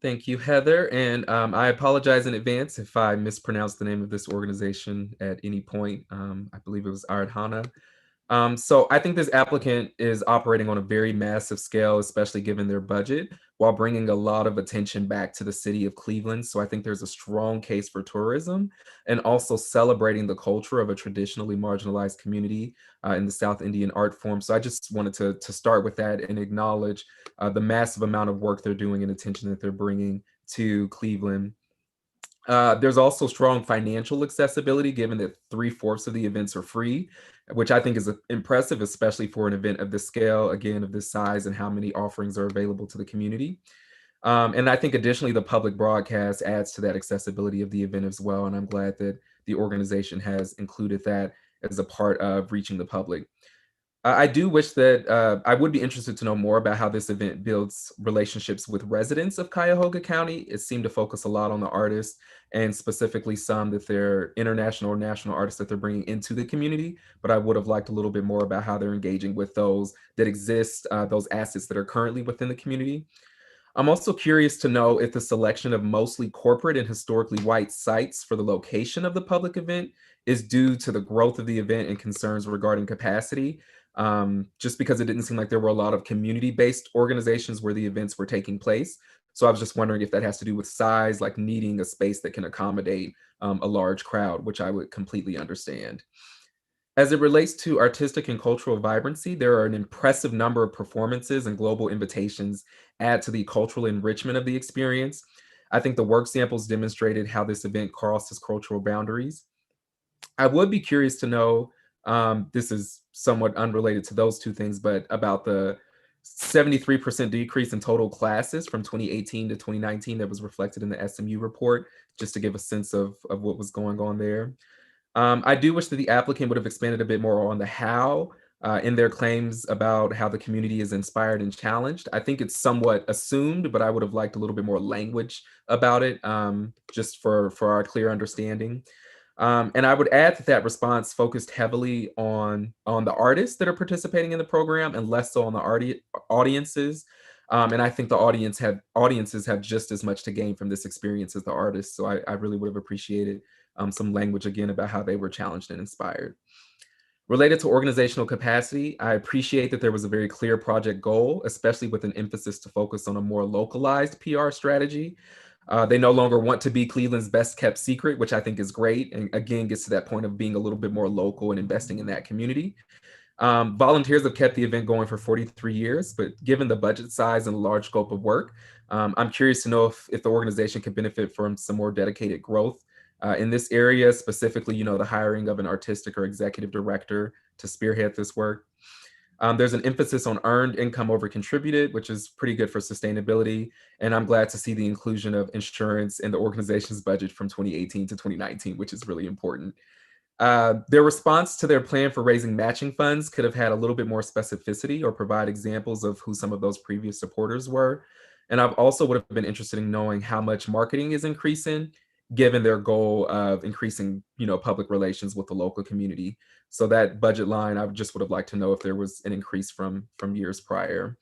Thank you, Heather. And I apologize in advance if I mispronounced the name of this organization at any point. I believe it was Ardhana. So I think this applicant is operating on a very massive scale, especially given their budget, while bringing a lot of attention back to the city of Cleveland. So I think there's a strong case for tourism and also celebrating the culture of a traditionally marginalized community in the South Indian art form. So I just wanted to start with that and acknowledge the massive amount of work they're doing and attention that they're bringing to Cleveland. There's also strong financial accessibility, given that 3/4 of the events are free, which I think is impressive, especially for an event of this scale, again, of this size, and how many offerings are available to the community. And I think additionally, the public broadcast adds to that accessibility of the event as well. And I'm glad that the organization has included that as a part of reaching the public. I do wish that I would be interested to know more about how this event builds relationships with residents of Cuyahoga County. It seemed to focus a lot on the artists and specifically some that they're international or national artists that they're bringing into the community. But I would have liked a little bit more about how they're engaging with those that exist, those assets that are currently within the community. I'm also curious to know if the selection of mostly corporate and historically white sites for the location of the public event is due to the growth of the event and concerns regarding capacity. Just because it didn't seem like there were a lot of community-based organizations where the events were taking place. So I was just wondering if that has to do with size, like needing a space that can accommodate a large crowd, which I would completely understand. As it relates to artistic and cultural vibrancy, there are an impressive number of performances and global invitations add to the cultural enrichment of the experience. I think the work samples demonstrated how this event crosses cultural boundaries. I would be curious to know, this is somewhat unrelated to those two things, but about the 73% decrease in total classes from 2018 to 2019 that was reflected in the SMU report, just to give a sense of what was going on there. I do wish that the applicant would have expanded a bit more on the how in their claims about how the community is inspired and challenged. I think it's somewhat assumed, but I would have liked a little bit more language about it, just for our clear understanding. And I would add that response focused heavily on the artists that are participating in the program and less so on the audiences. And I think the audiences have just as much to gain from this experience as the artists. So I really would have appreciated some language again about how they were challenged and inspired. Related to organizational capacity, I appreciate that there was a very clear project goal, especially with an emphasis to focus on a more localized PR strategy. They no longer want to be Cleveland's best kept secret, which I think is great. And again, gets to that point of being a little bit more local and investing in that community. Volunteers have kept the event going for 43 years, but given the budget size and large scope of work, I'm curious to know if the organization could benefit from some more dedicated growth in this area, specifically, the hiring of an artistic or executive director to spearhead this work. There's an emphasis on earned income over contributed, which is pretty good for sustainability. And I'm glad to see the inclusion of insurance in the organization's budget from 2018 to 2019, which is really important. Their response to their plan for raising matching funds could have had a little bit more specificity or provide examples of who some of those previous supporters were. And I also would have been interested in knowing how much marketing is increasing, given their goal of increasing, public relations with the local community. So that budget line, I just would have liked to know if there was an increase from years prior.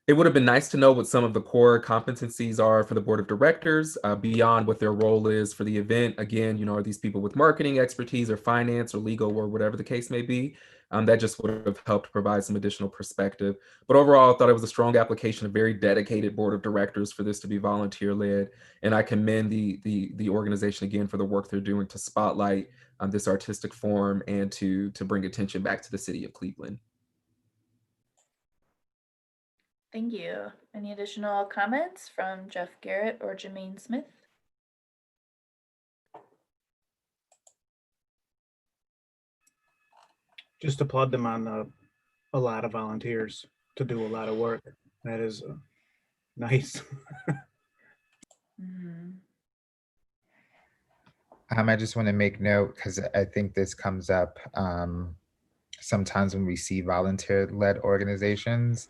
It would have been nice to know what some of the core competencies are for the board of directors beyond what their role is for the event. Again, are these people with marketing expertise or finance or legal or whatever the case may be? That just would have helped provide some additional perspective. But overall, I thought it was a strong application, a very dedicated board of directors for this to be volunteer led. And I commend the organization again for the work they're doing to spotlight this artistic form and to bring attention back to the city of Cleveland. Thank you. Any additional comments from Jeff Garrett or Jermaine Smith? Just applaud them on a lot of volunteers to do a lot of work. That is nice. Mhm. I just want to make note, because I think this comes up sometimes when we see volunteer-led organizations.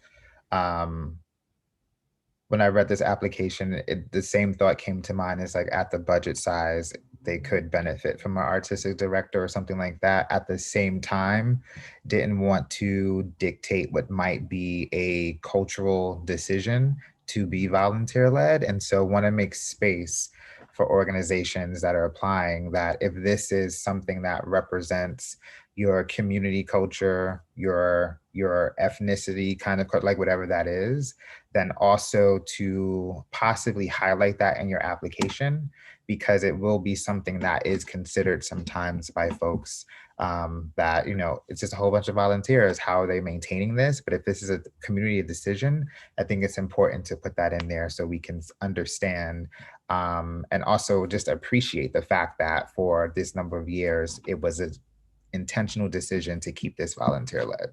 When I read this application, the same thought came to mind as like at the budget size, they could benefit from an artistic director or something like that. At the same time, didn't want to dictate what might be a cultural decision to be volunteer led. And so want to make space for organizations that are applying that if this is something that represents your community culture, your ethnicity, kind of like whatever that is, then also to possibly highlight that in your application, because it will be something that is considered sometimes by folks that, it's just a whole bunch of volunteers. How are they maintaining this? But if this is a community decision, I think it's important to put that in there so we can understand and also just appreciate the fact that for this number of years, it was an intentional decision to keep this volunteer led.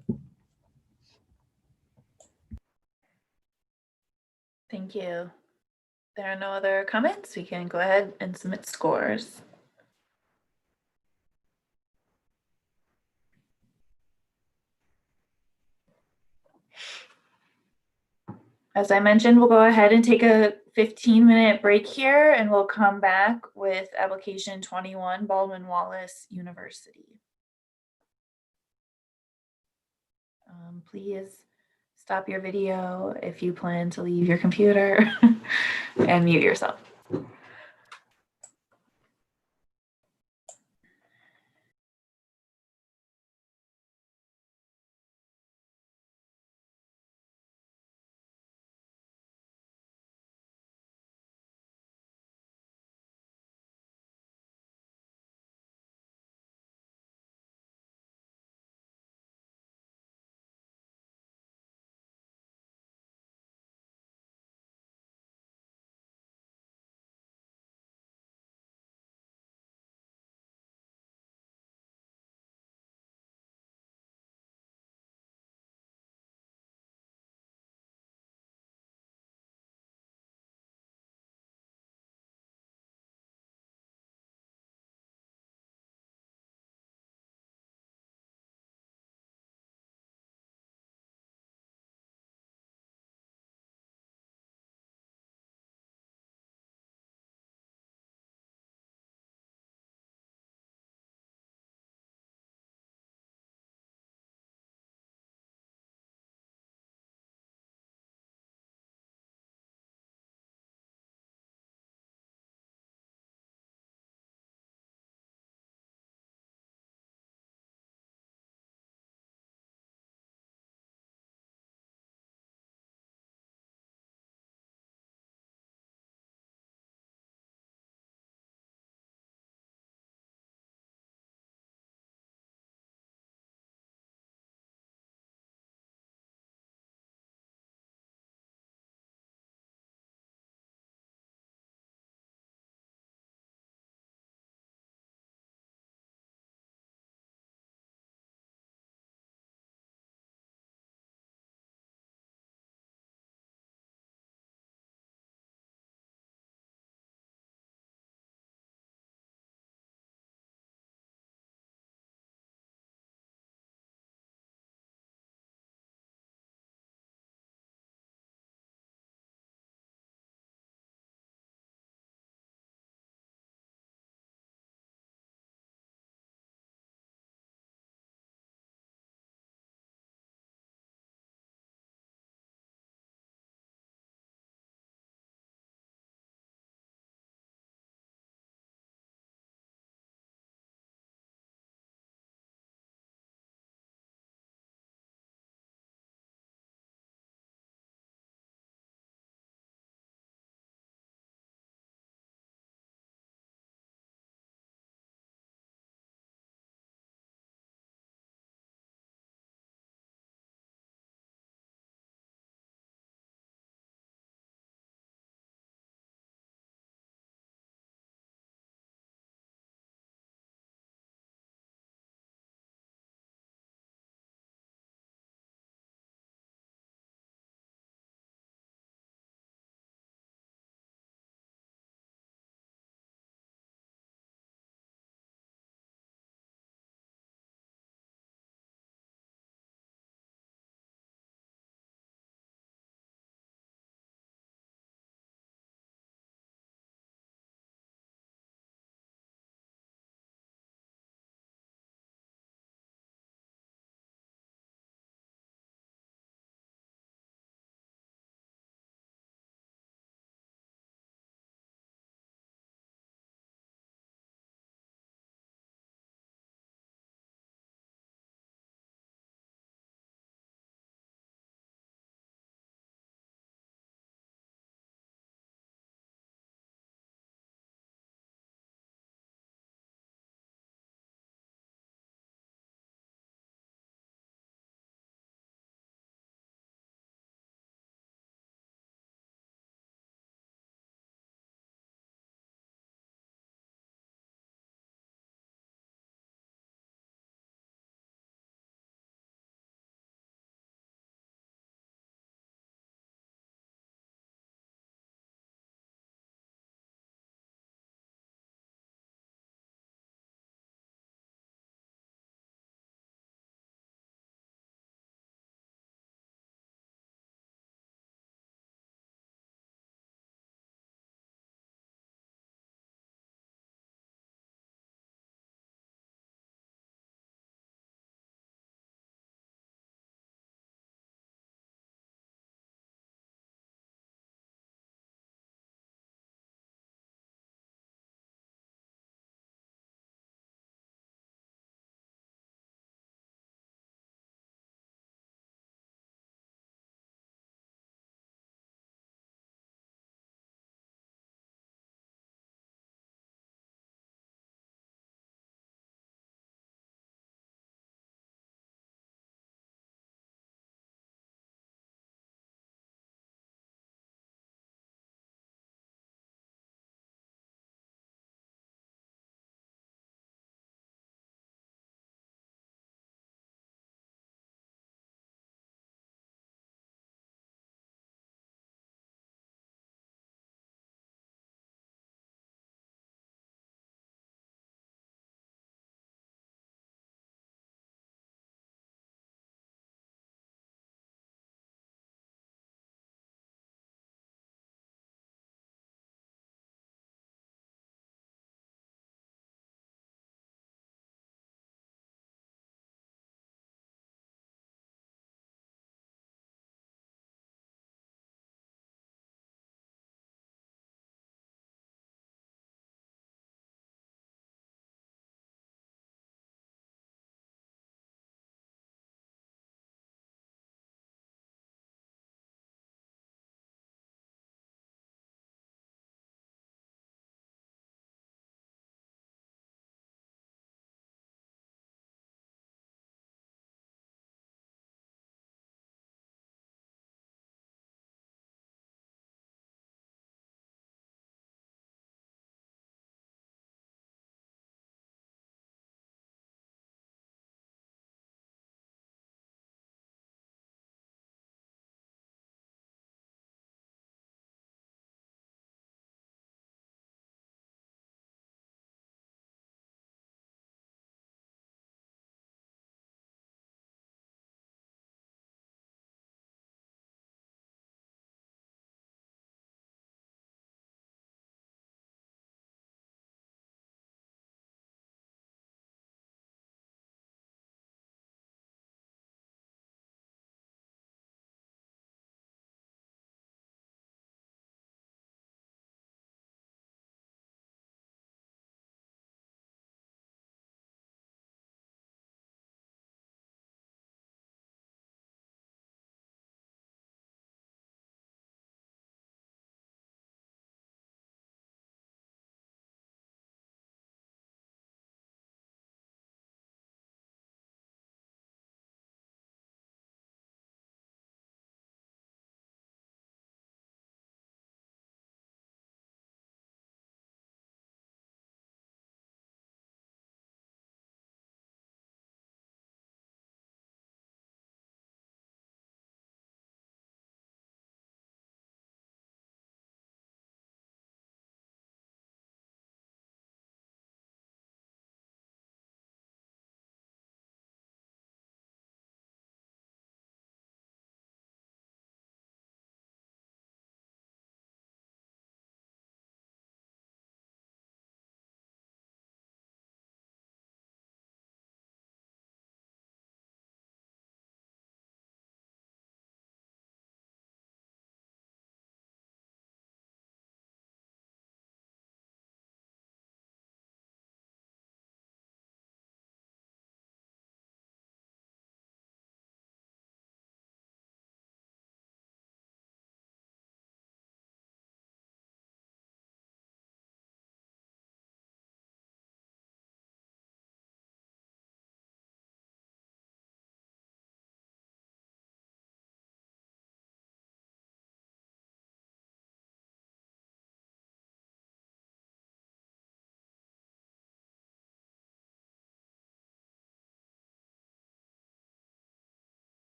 Thank you. There are no other comments. We can go ahead and submit scores. As I mentioned, we'll go ahead and take a 15-minute break here, and we'll come back with application 21, Baldwin Wallace University. Please stop your video if you plan to leave your computer and mute yourself.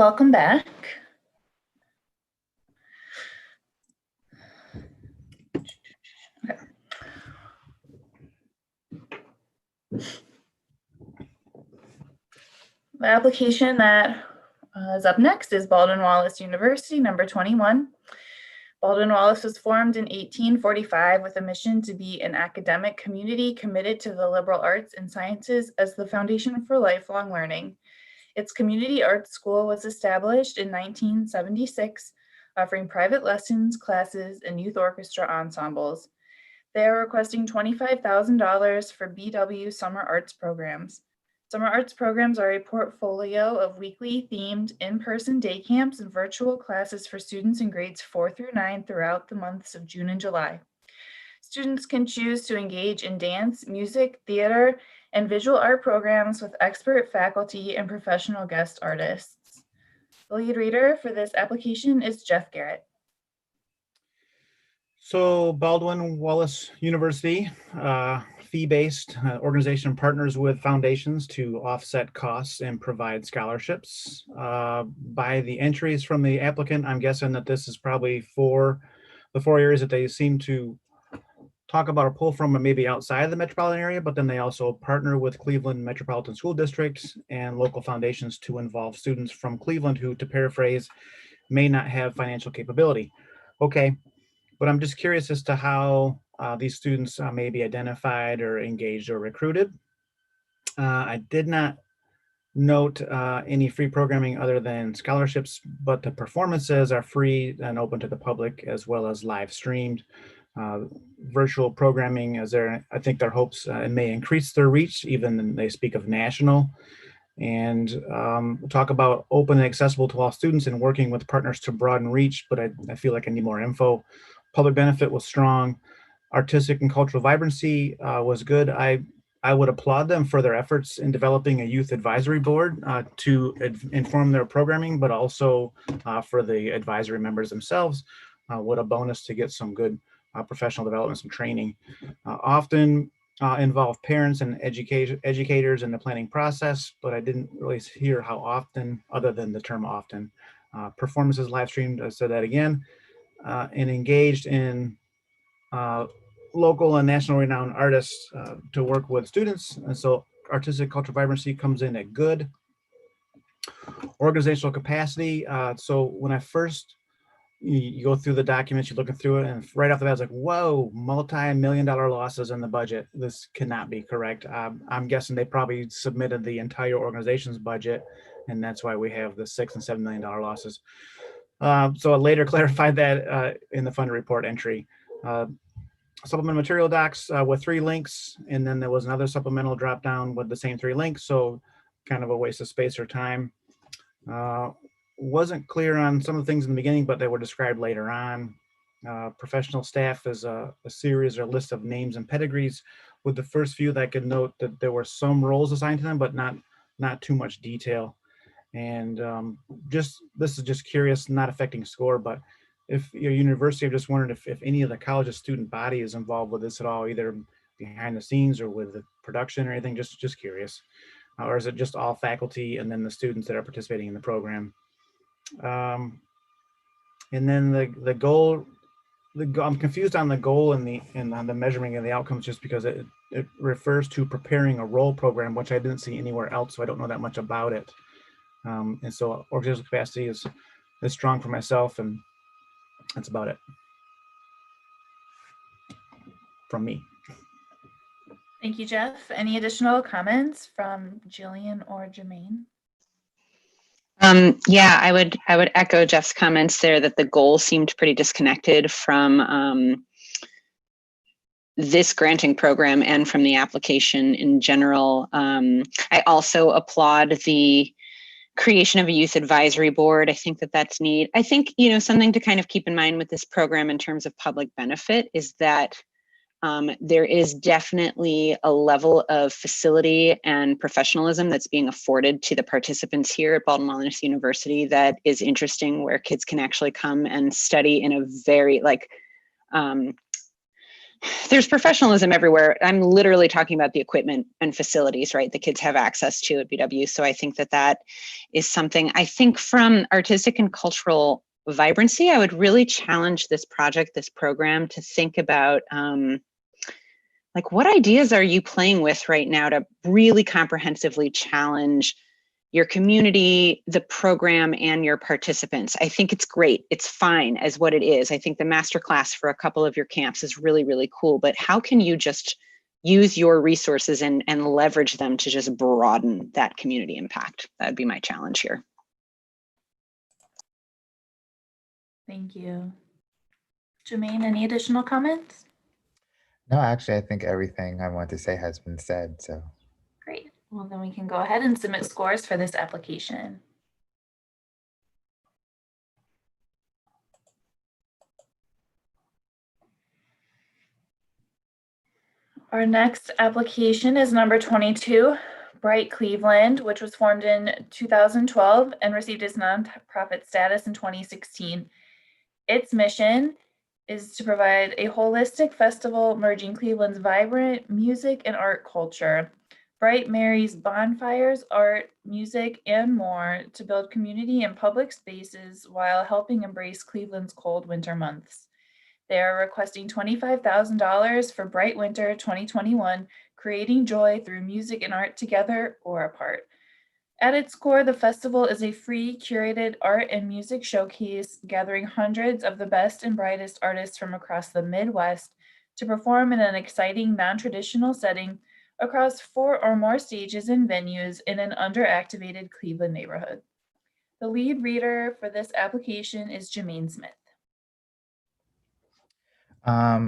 welcome back. Okay. The application that is up next is Baldwin-Wallace University, number 21. Baldwin-Wallace was formed in 1845 with a mission to be an academic community committed to the liberal arts and sciences as the foundation for lifelong learning. Its community arts school was established in 1976, offering private lessons, classes, and youth orchestra ensembles. They are requesting $25,000 for BW summer arts programs. Summer arts programs are a portfolio of weekly themed in-person day camps and virtual classes for students in grades 4 through 9 throughout the months of June and July. Students can choose to engage in dance, music, theater, and visual art programs with expert faculty and professional guest artists. The lead reader for this application is Jeff Garrett. So Baldwin-Wallace University, fee-based organization, partners with foundations to offset costs and provide scholarships. By the entries from the applicant, I'm guessing that this is probably for the 4 areas that they seem to talk about or pull from, maybe outside of the metropolitan area, but then they also partner with Cleveland Metropolitan School District and local foundations to involve students from Cleveland who, to paraphrase, may not have financial capability. Okay. But I'm just curious as to how these students may be identified or engaged or recruited. I did not note any free programming other than scholarships, but the performances are free and open to the public as well as live streamed. Virtual programming is there. I think their hopes it may increase their reach, even they speak of national. And talk about open and accessible to all students and working with partners to broaden reach, but I feel like I need more info. Public benefit was strong. Artistic and cultural vibrancy was good. I would applaud them for their efforts in developing a youth advisory board to inform their programming, but also for the advisory members themselves. What a bonus to get some good professional development, some training. Often involve parents and educators in the planning process, but I didn't really hear how often, other than the term often. Performances live streamed, I said that again, and engaged in local and national renowned artists to work with students. And so artistic cultural vibrancy comes in at good. Organizational capacity. So when I first, you go through the documents, you're looking through it, and right off the bat, I was like, whoa, multi-million-dollar losses in the budget. This cannot be correct. I'm guessing they probably submitted the entire organization's budget, and that's why we have the $6 and $7 million losses. So I later clarified that in the fund report entry. Supplemental material docs with 3 links, and then there was another supplemental drop down with the same 3 links, so kind of a waste of space or time. Wasn't clear on some of the things in the beginning, but they were described later on. Professional staff is a series or list of names and pedigrees. With the first few, that I could note that there were some roles assigned to them, but not too much detail. And this is just curious, not affecting score, but if your university, I'm just wondering if any of the college's student body is involved with this at all, either behind the scenes or with the production or anything, just curious. Or is it just all faculty and then the students that are participating in the program? And then the goal, I'm confused on the goal and on the measuring of the outcomes, just because it refers to preparing a role program, which I didn't see anywhere else, so I don't know that much about it. And so organizational capacity is strong for myself, and that's about it from me. Thank you, Jeff. Any additional comments from Jillian or Jermaine? Yeah, I would echo Jeff's comments there that the goal seemed pretty disconnected from this granting program and from the application in general. I also applaud the creation of a youth advisory board. I think that that's neat. I think, something to kind of keep in mind with this program in terms of public benefit is that there is definitely a level of facility and professionalism that's being afforded to the participants here at Baldwin-Wallace University that is interesting, where kids can actually come and study in a very There's professionalism everywhere. I'm literally talking about the equipment and facilities, right? The kids have access to at BW. So I think that that is something. I think from artistic and cultural vibrancy, I would really challenge this project, this program, to think about like, what ideas are you playing with right now to really comprehensively challenge your community, the program, and your participants? I think it's great. It's fine as what it is. I think the masterclass for a couple of your camps is really, really cool. But how can you just use your resources and leverage them to just broaden that community impact? That would be my challenge here. Thank you. Jermaine, any additional comments? No, actually, I think everything I want to say has been said. So Great. Well, then we can go ahead and submit scores for this application. Our next application is number 22, Bright Cleveland, which was formed in 2012 and received its nonprofit status in 2016. Its mission is to provide a holistic festival merging Cleveland's vibrant music and art culture. Bright marries bonfires, art, music, and more to build community in public spaces while helping embrace Cleveland's cold winter months. They are requesting $25,000 for Bright Winter 2021, creating joy through music and art together or apart. At its core, the festival is a free, curated art and music showcase gathering hundreds of the best and brightest artists from across the Midwest to perform in an exciting, non-traditional setting across 4 or more stages and venues in an underactivated Cleveland neighborhood. The lead reader for this application is Jermaine Smith.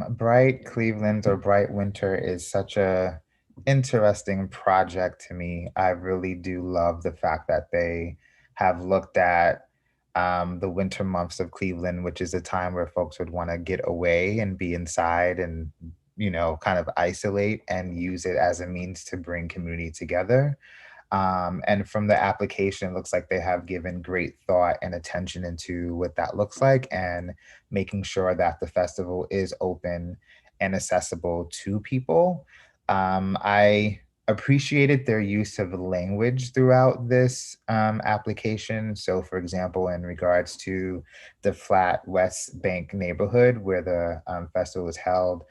Bright Cleveland or Bright Winter is such a interesting project to me. I really do love the fact that they have looked at the winter months of Cleveland, which is a time where folks would want to get away and be inside and, you know, kind of isolate and use it as a means to bring community together. And from the application, it looks like they have given great thought and attention into what that looks like and making sure that the festival is open and accessible to people. I appreciated their use of language throughout this application. So for example, in regards to the flat West Bank neighborhood where the festival was held,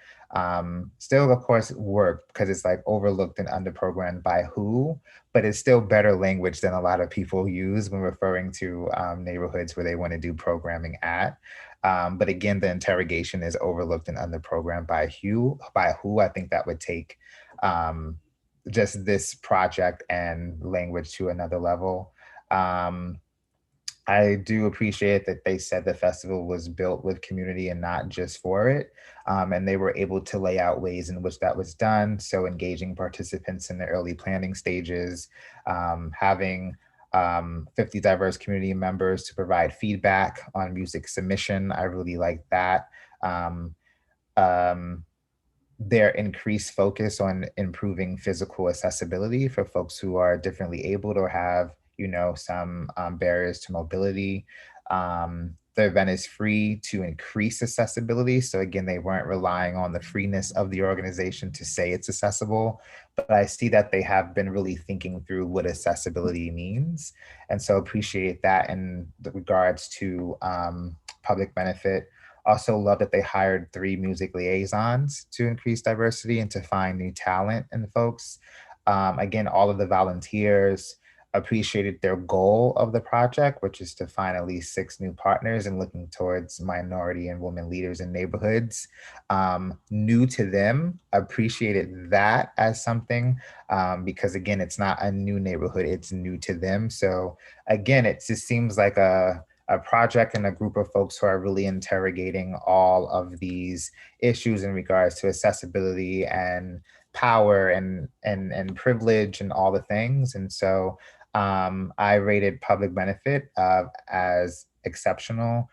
still of course worked because it's like overlooked and underprogrammed by who, but it's still better language than a lot of people use when referring to neighborhoods where they want to do programming at. But again, the interrogation is overlooked and underprogrammed by who. I think that would take just this project and language to another level. I do appreciate that they said the festival was built with community and not just for it. And they were able to lay out ways in which that was done. So engaging participants in the early planning stages, having 50 diverse community members to provide feedback on music submission. I really like that. Their increased focus on improving physical accessibility for folks who are differently abled or have, you know, some barriers to mobility. The event is free to increase accessibility. So again, they weren't relying on the freeness of the organization to say it's accessible, but I see that they have been really thinking through what accessibility means. And so appreciate that in regards to public benefit. Also love that they hired 3 music liaisons to increase diversity and to find new talent in folks. Again, all of the volunteers appreciated their goal of the project, which is to find at least 6 new partners and looking towards minority and women leaders in neighborhoods. New to them, appreciated that as something because again, it's not a new neighborhood, it's new to them. So again, it just seems like a project and a group of folks who are really interrogating all of these issues in regards to accessibility and power and privilege and all the things. And so I rated public benefit as exceptional,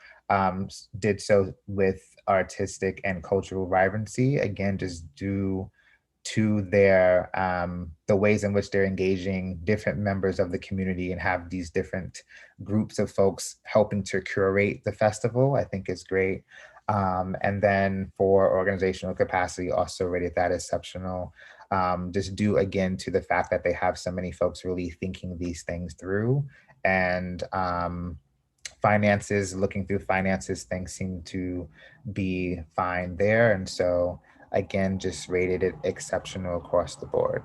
did so with artistic and cultural vibrancy. Again, just due to their the ways in which they're engaging different members of the community and have these different groups of folks helping to curate the festival, I think is great. And then for organizational capacity, also rated that exceptional. Just due again to the fact that they have so many folks really thinking these things through. And finances, looking through finances, things seem to be fine there. And so again, just rated it exceptional across the board.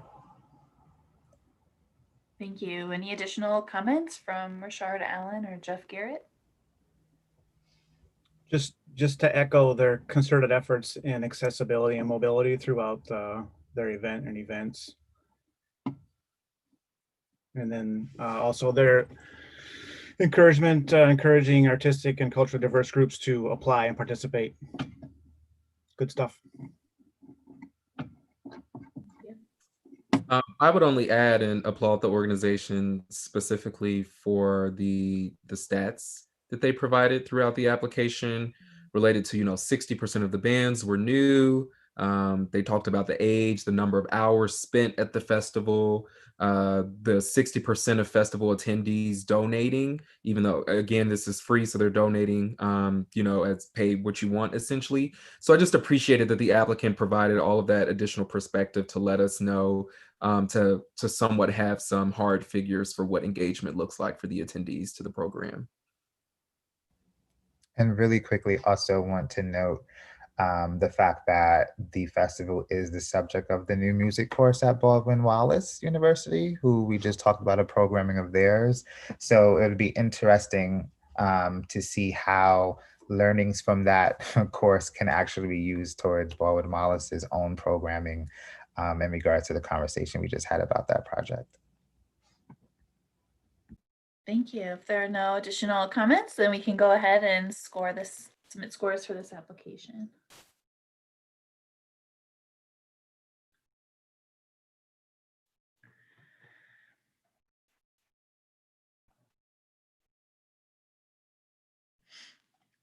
Thank you. Any additional comments from Richard Allen or Jeff Garrett? Just to echo their concerted efforts in accessibility and mobility throughout their event and events. And then also their encouraging artistic and culturally diverse groups to apply and participate. Good stuff. I would only add and applaud the organization specifically for the stats that they provided throughout the application related to, 60% of the bands were new. They talked about the age, the number of hours spent at the festival, the 60% of festival attendees donating, even though, again, this is free, so they're donating, as pay what you want, essentially. So I just appreciated that the applicant provided all of that additional perspective to let us know, to somewhat have some hard figures for what engagement looks like for the attendees to the program. And really quickly, also want to note the fact that the festival is the subject of the new music course at Baldwin Wallace University, who we just talked about a programming of theirs. So it would be interesting to see how learnings from that course can actually be used towards Baldwin Wallace's own programming in regards to the conversation we just had about that project. Thank you. If there are no additional comments, then we can go ahead and submit scores for this application.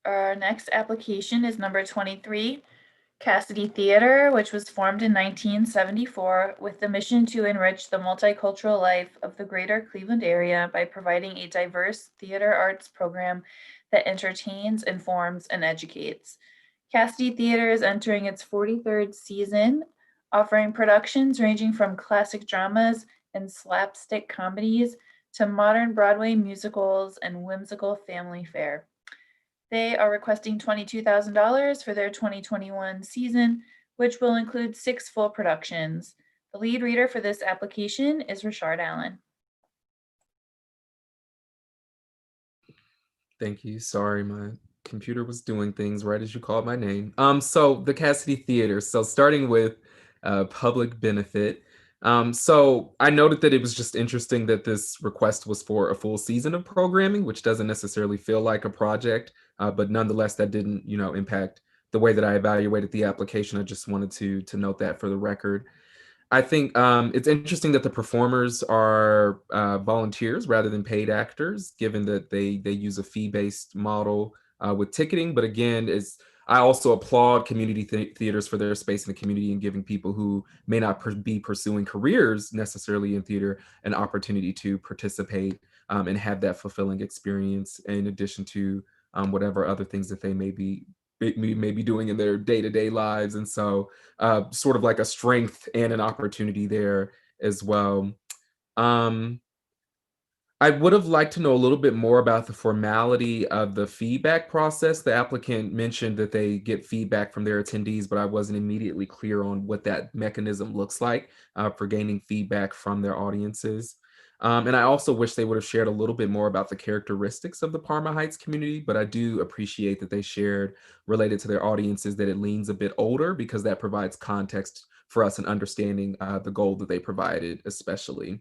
Our next application is number 23, Cassidy Theater, which was formed in 1974 with the mission to enrich the multicultural life of the greater Cleveland area by providing a diverse theater arts program that entertains, informs, and educates. Cassidy Theater is entering its 43rd season, offering productions ranging from classic dramas and slapstick comedies to modern Broadway musicals and whimsical family fare. They are requesting $22,000 for their 2021 season, which will include 6 full productions. The lead reader for this application is Richard Allen. Thank you. Sorry, my computer was doing things right as you called my name. So the Cassidy Theater. So starting with public benefit. So I noted that it was just interesting that this request was for a full season of programming, which doesn't necessarily feel like a project, but nonetheless, that didn't, impact the way that I evaluated the application. I just wanted to note that for the record. I think it's interesting that the performers are volunteers rather than paid actors, given that they use a fee-based model with ticketing. But again, I also applaud community theaters for their space in the community and giving people who may not be pursuing careers necessarily in theater an opportunity to participate and have that fulfilling experience in addition to whatever other things that they may be doing in their day-to-day lives. And so sort of like a strength and an opportunity there as well. I would have liked to know a little bit more about the formality of the feedback process. The applicant mentioned that they get feedback from their attendees, but I wasn't immediately clear on what that mechanism looks like for gaining feedback from their audiences. And I also wish they would have shared a little bit more about the characteristics of the Parma Heights community, but I do appreciate that they shared related to their audiences that it leans a bit older because that provides context for us in understanding the goal that they provided, especially.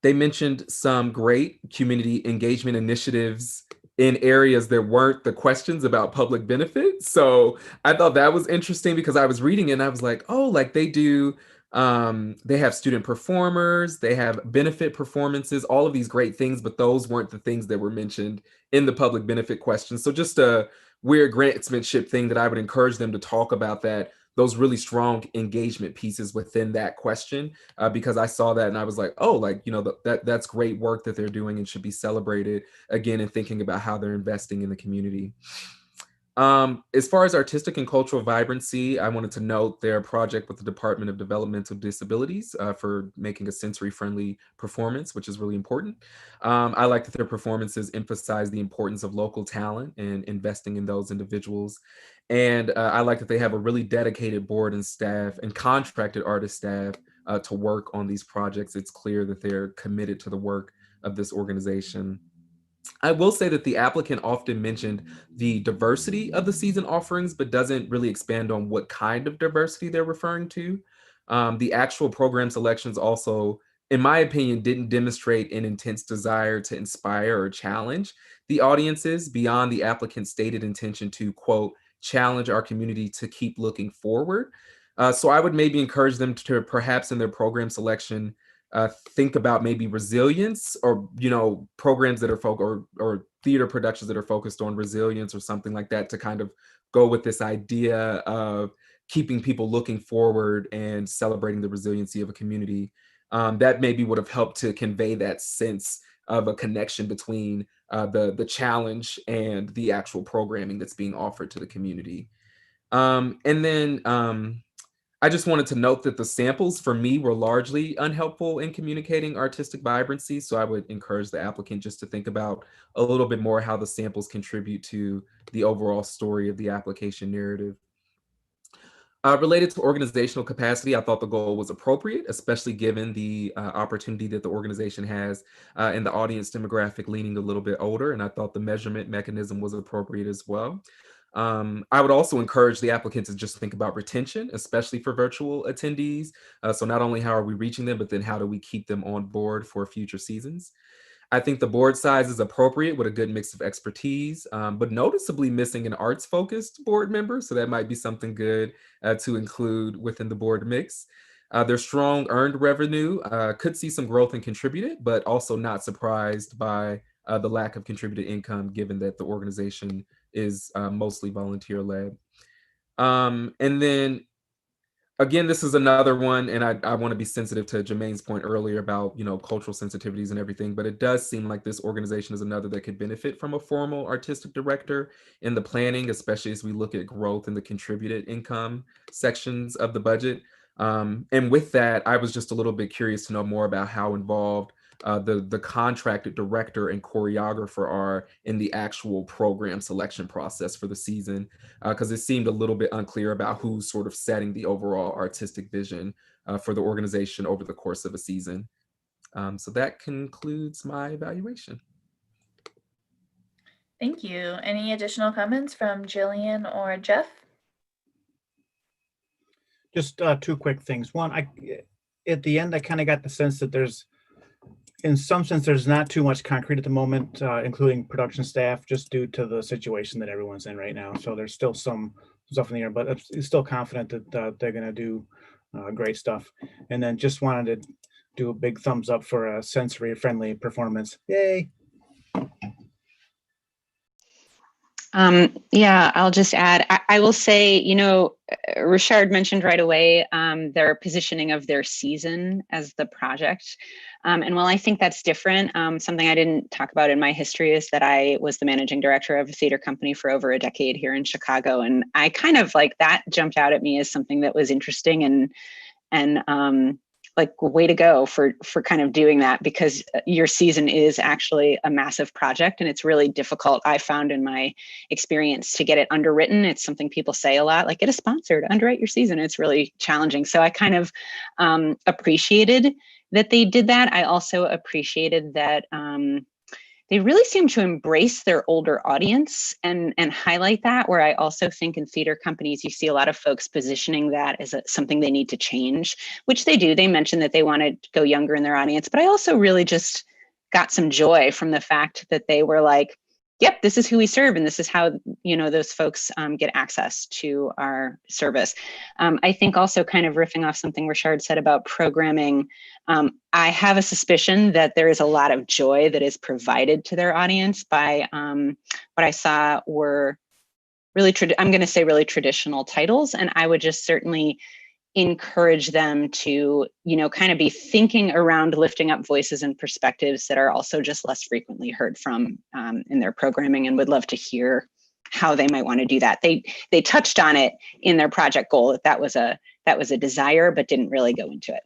They mentioned some great community engagement initiatives in areas that weren't the questions about public benefit. So I thought that was interesting because I was reading it and I was like, oh, like they have student performers, they have benefit performances, all of these great things, but those weren't the things that were mentioned in the public benefit questions. So just a weird grantsmanship thing that I would encourage them to talk about that those really strong engagement pieces within that question, because I saw that and I was like, oh, like, you know, that's great work that they're doing and should be celebrated, again, in thinking about how they're investing in the community. As far as artistic and cultural vibrancy, I wanted to note their project with the Department of Developmental Disabilities for making a sensory-friendly performance, which is really important. I like that their performances emphasize the importance of local talent and investing in those individuals. And I like that they have a really dedicated board and staff and contracted artist staff to work on these projects. It's clear that they're committed to the work of this organization. I will say that the applicant often mentioned the diversity of the season offerings, but doesn't really expand on what kind of diversity they're referring to. The actual program selections also, in my opinion, didn't demonstrate an intense desire to inspire or challenge the audiences beyond the applicant's stated intention to, quote, challenge our community to keep looking forward. So I would maybe encourage them to perhaps in their program selection think about maybe resilience, or you know, programs that are or theater productions that are focused on resilience or something like that, to kind of go with this idea of keeping people looking forward and celebrating the resiliency of a community. That maybe would have helped to convey that sense of a connection between the challenge and the actual programming that's being offered to the community. And then I just wanted to note that the samples for me were largely unhelpful in communicating artistic vibrancy. So I would encourage the applicant just to think about a little bit more how the samples contribute to the overall story of the application narrative. Related to organizational capacity, I thought the goal was appropriate, especially given the opportunity that the organization has and the audience demographic leaning a little bit older. And I thought the measurement mechanism was appropriate as well. I would also encourage the applicant to just think about retention, especially for virtual attendees. So not only how are we reaching them, but then how do we keep them on board for future seasons? I think the board size is appropriate with a good mix of expertise, but noticeably missing an arts-focused board member. So that might be something good to include within the board mix. Their strong earned revenue could see some growth and contributed, but also not surprised by the lack of contributed income, given that the organization is mostly volunteer-led. And then again, this is another one, and I want to be sensitive to Jermaine's point earlier about, you know, cultural sensitivities and everything, but it does seem like this organization is another that could benefit from a formal artistic director in the planning, especially as we look at growth in the contributed income sections of the budget. And with that, I was just a little bit curious to know more about how involved the contracted director and choreographer are in the actual program selection process for the season, because it seemed a little bit unclear about who's sort of setting the overall artistic vision for the organization over the course of a season. So that concludes my evaluation. Thank you. Any additional comments from Jillian or Jeff? Just two quick things. One, at the end, I kind of got the sense that there's, in some sense, there's not too much concrete at the moment, including production staff, just due to the situation that everyone's in right now. So there's still some stuff in the air, but I'm still confident that they're going to do great stuff. And then just wanted to do a big thumbs up for a sensory-friendly performance. Yay! Yeah, I'll just add, I will say, you know, Richard mentioned right away their positioning of their season as the project. And while I think that's different, something I didn't talk about in my history is that I was the managing director of a theater company for over a decade here in Chicago. And I kind of like that jumped out at me as something that was interesting and like way to go for kind of doing that, because your season is actually a massive project and it's really difficult, I found in my experience, to get it underwritten. It's something people say a lot, like get a sponsor to underwrite your season. It's really challenging. So I kind of appreciated that they did that. I also appreciated that they really seem to embrace their older audience and highlight that, where I also think in theater companies, you see a lot of folks positioning that as something they need to change, which they do. They mentioned that they want to go younger in their audience, but I also really just got some joy from the fact that they were like, yep, this is who we serve. And this is how, you know, those folks get access to our service. I think also kind of riffing off something Richard said about programming, I have a suspicion that there is a lot of joy that is provided to their audience by what I saw were I'm going to say really traditional titles, and I would just certainly encourage them to, kind of be thinking around lifting up voices and perspectives that are also just less frequently heard from in their programming, and would love to hear how they might want to do that. They touched on it in their project goal, that was a desire, but didn't really go into it.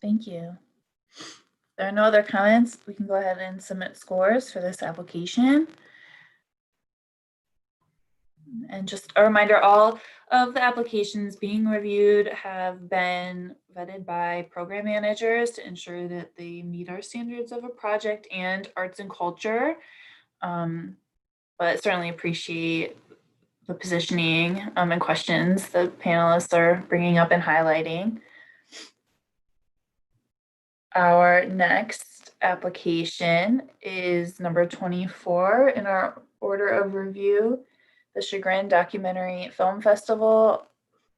Thank you. If there are no other comments, we can go ahead and submit scores for this application. And just a reminder, all of the applications being reviewed have been vetted by program managers to ensure that they meet our standards of a project and arts and culture. But certainly appreciate the positioning and questions the panelists are bringing up and highlighting. Our next application is number 24 in our order of review, the Chagrin Documentary Film Festival,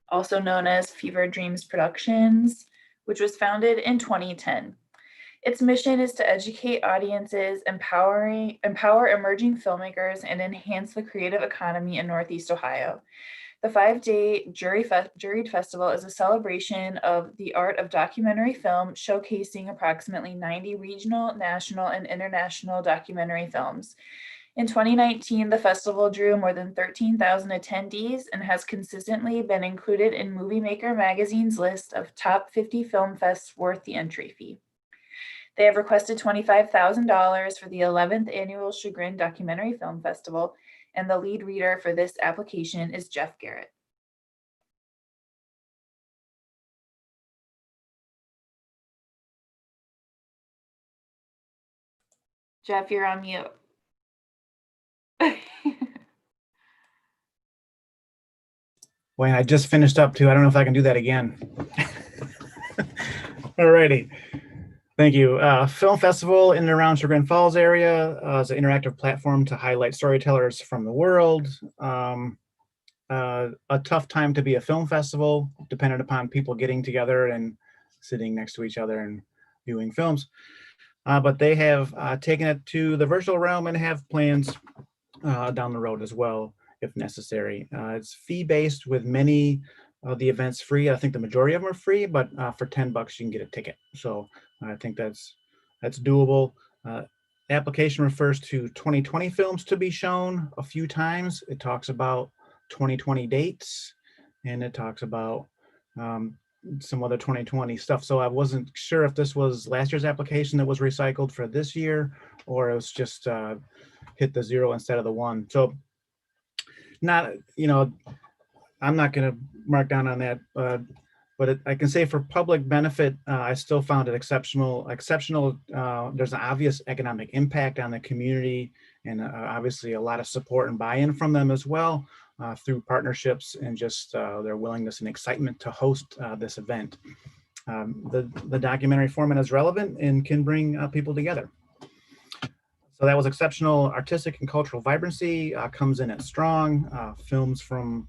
also known as Fever Dreams Productions, which was founded in 2010. Its mission is to educate audiences, empower emerging filmmakers, and enhance the creative economy in Northeast Ohio. The 5-day juried festival is a celebration of the art of documentary film, showcasing approximately 90 regional, national, and international documentary films. In 2019, the festival drew more than 13,000 attendees and has consistently been included in Movie Maker magazine's list of top 50 film fests worth the entry fee. They have requested $25,000 for the 11th annual Chagrin Documentary Film Festival, and the lead reader for this application is Jeff Garrett. Jeff, you're on mute. Wayne, I just finished up too. I don't know if I can do that again. Alrighty. Thank you. Film Festival in and around Chagrin Falls area is an interactive platform to highlight storytellers from the world. A tough time to be a film festival, dependent upon people getting together and sitting next to each other and viewing films. But they have taken it to the virtual realm and have plans down the road as well, if necessary. It's fee-based with many of the events free. I think the majority of them are free, but for $10 you can get a ticket. So I think that's doable. The application refers to 2020 films to be shown a few times. It talks about 2020 dates, and it talks about some other 2020 stuff. So I wasn't sure if this was last year's application that was recycled for this year, or it was just hit the 0 instead of the 1. So not, I'm not going to mark down on that, but I can say for public benefit, I still found it exceptional. There's an obvious economic impact on the community, and obviously a lot of support and buy-in from them as well through partnerships and just their willingness and excitement to host this event. The documentary format is relevant and can bring people together. So that was exceptional. Artistic and cultural vibrancy comes in at strong. Films from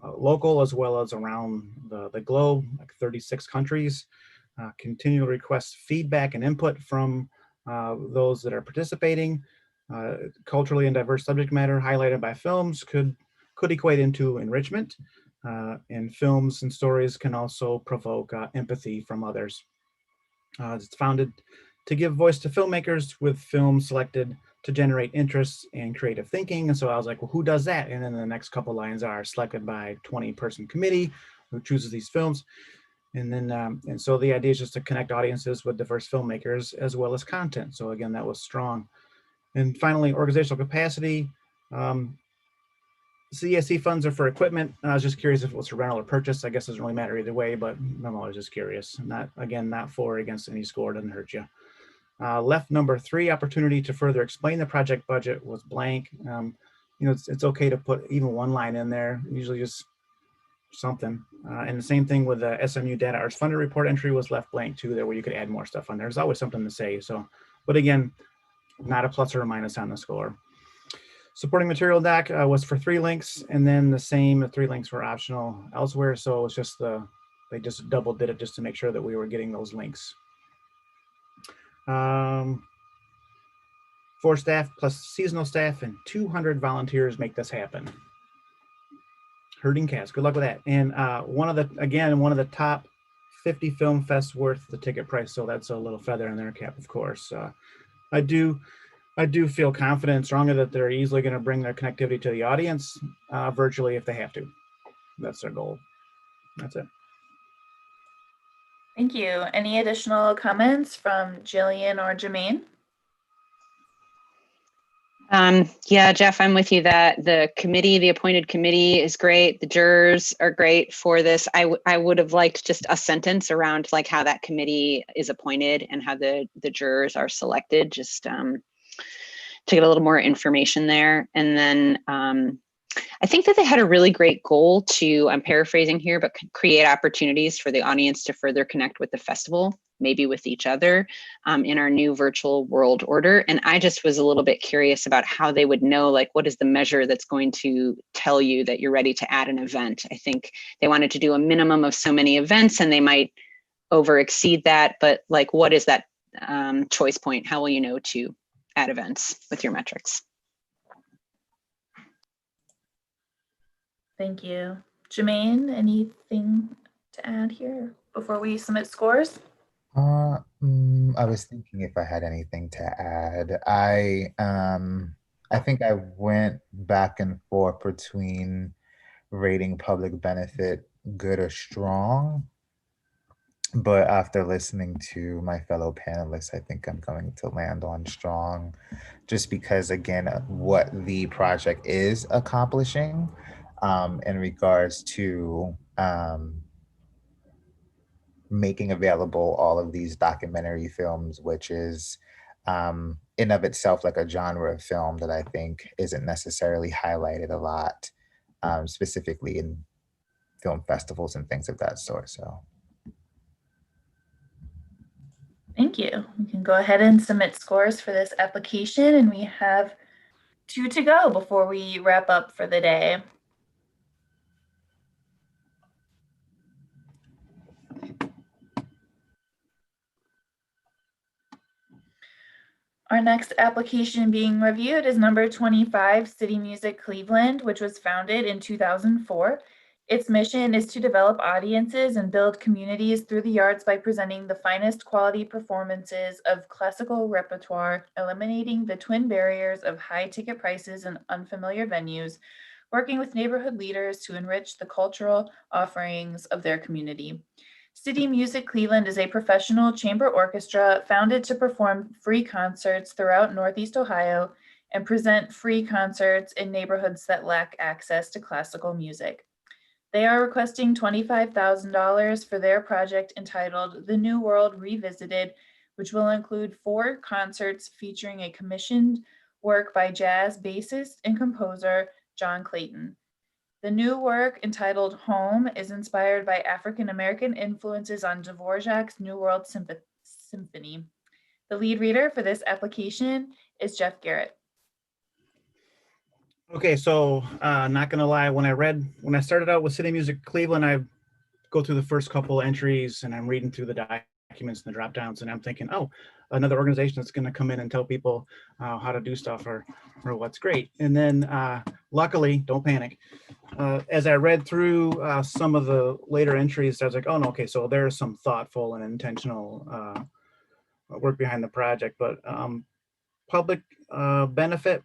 local as well as around the globe, like 36 countries. Continual request feedback and input from those that are participating. Culturally and diverse subject matter highlighted by films could equate into enrichment. And films and stories can also provoke empathy from others. It's founded to give voice to filmmakers, with films selected to generate interest and creative thinking. And so I was like, well, who does that? And then the next couple lines are selected by 20-person committee who chooses these films. And then, and so the idea is just to connect audiences with diverse filmmakers as well as content. So again, that was strong. And finally, organizational capacity. CSC funds are for equipment. I was just curious if it was for rental or purchase. I guess it doesn't really matter either way, but I'm always just curious. Not for or against any score, doesn't hurt you. Left number 3, opportunity to further explain the project budget was blank. It's okay to put even one line in there, usually just something. And the same thing with the SMU Data Arts Funded Report entry was left blank too, there where you could add more stuff on there. There's always something to say. So, but again, not a plus or a minus on the score. Supporting material doc was for 3 links, and then the 3 links were optional elsewhere. So it was just they just double did it just to make sure that we were getting those links. 4 staff plus seasonal staff and 200 volunteers make this happen. Herding cats, good luck with that. And one of the top 50 film fests worth the ticket price, so that's a little feather in their cap, of course. I do feel confident, strongly, that they're easily going to bring their connectivity to the audience virtually if they have to. That's their goal. That's it. Thank you. Any additional comments from Jillian or Jermaine? Yeah, Jeff, I'm with you that the appointed committee is great. The jurors are great for this. I would have liked just a sentence around like how that committee is appointed and how the jurors are selected, just to get a little more information there. And then I think that they had a really great goal to, I'm paraphrasing here, but create opportunities for the audience to further connect with the festival, maybe with each other in our new virtual world order. And I just was a little bit curious about how they would know, like, what is the measure that's going to tell you that you're ready to add an event? I think they wanted to do a minimum of so many events and they might over exceed that, but like, what is that choice point? How will you know to add events with your metrics? Thank you. Jermaine, anything to add here before we submit scores? I was thinking if I had anything to add. I think I went back and forth between rating public benefit good or strong. But after listening to my fellow panelists, I think I'm going to land on strong, just because, again, what the project is accomplishing in regards to making available all of these documentary films, which is in of itself like a genre of film that I think isn't necessarily highlighted a lot, specifically in film festivals and things of that sort. So. Thank you. We can go ahead and submit scores for this application, and we have 2 to go before we wrap up for the day. Our next application being reviewed is number 25, City Music Cleveland, which was founded in 2004. Its mission is to develop audiences and build communities through the arts by presenting the finest quality performances of classical repertoire, eliminating the twin barriers of high ticket prices and unfamiliar venues, working with neighborhood leaders to enrich the cultural offerings of their community. City Music Cleveland is a professional chamber orchestra founded to perform free concerts throughout Northeast Ohio and present free concerts in neighborhoods that lack access to classical music. They are requesting $25,000 for their project entitled The New World Revisited, which will include 4 concerts featuring a commissioned work by jazz bassist and composer John Clayton. The new work, entitled Home, is inspired by African-American influences on Dvorak's New World Symphony. The lead reader for this application is Jeff Garrett. Okay, so not gonna lie, when I started out with City Music Cleveland, I go through the first couple entries and I'm reading through the documents and the drop downs and I'm thinking, oh, another organization that's gonna come in and tell people how to do stuff or what's great. And then luckily, don't panic, as I read through some of the later entries, I was like, oh no, okay, so there's some thoughtful and intentional work behind the project, but public benefit,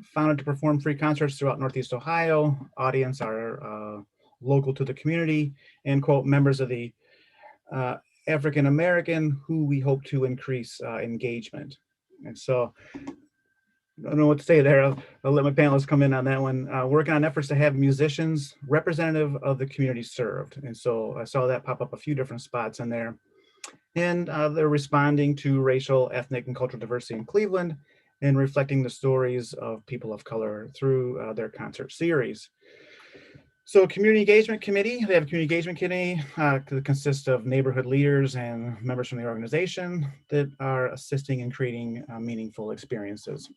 founded to perform free concerts throughout Northeast Ohio. Audience are local to the community and, quote, members of the African American who we hope to increase engagement. And so I don't know what to say there. I'll let my panelists come in on that one. Working on efforts to have musicians representative of the community served. And so I saw that pop up a few different spots in there. And they're responding to racial, ethnic, and cultural diversity in Cleveland and reflecting the stories of people of color through their concert series. So Community Engagement Committee, they have a Community Engagement Committee that consists of neighborhood leaders and members from the organization that are assisting in creating meaningful experiences.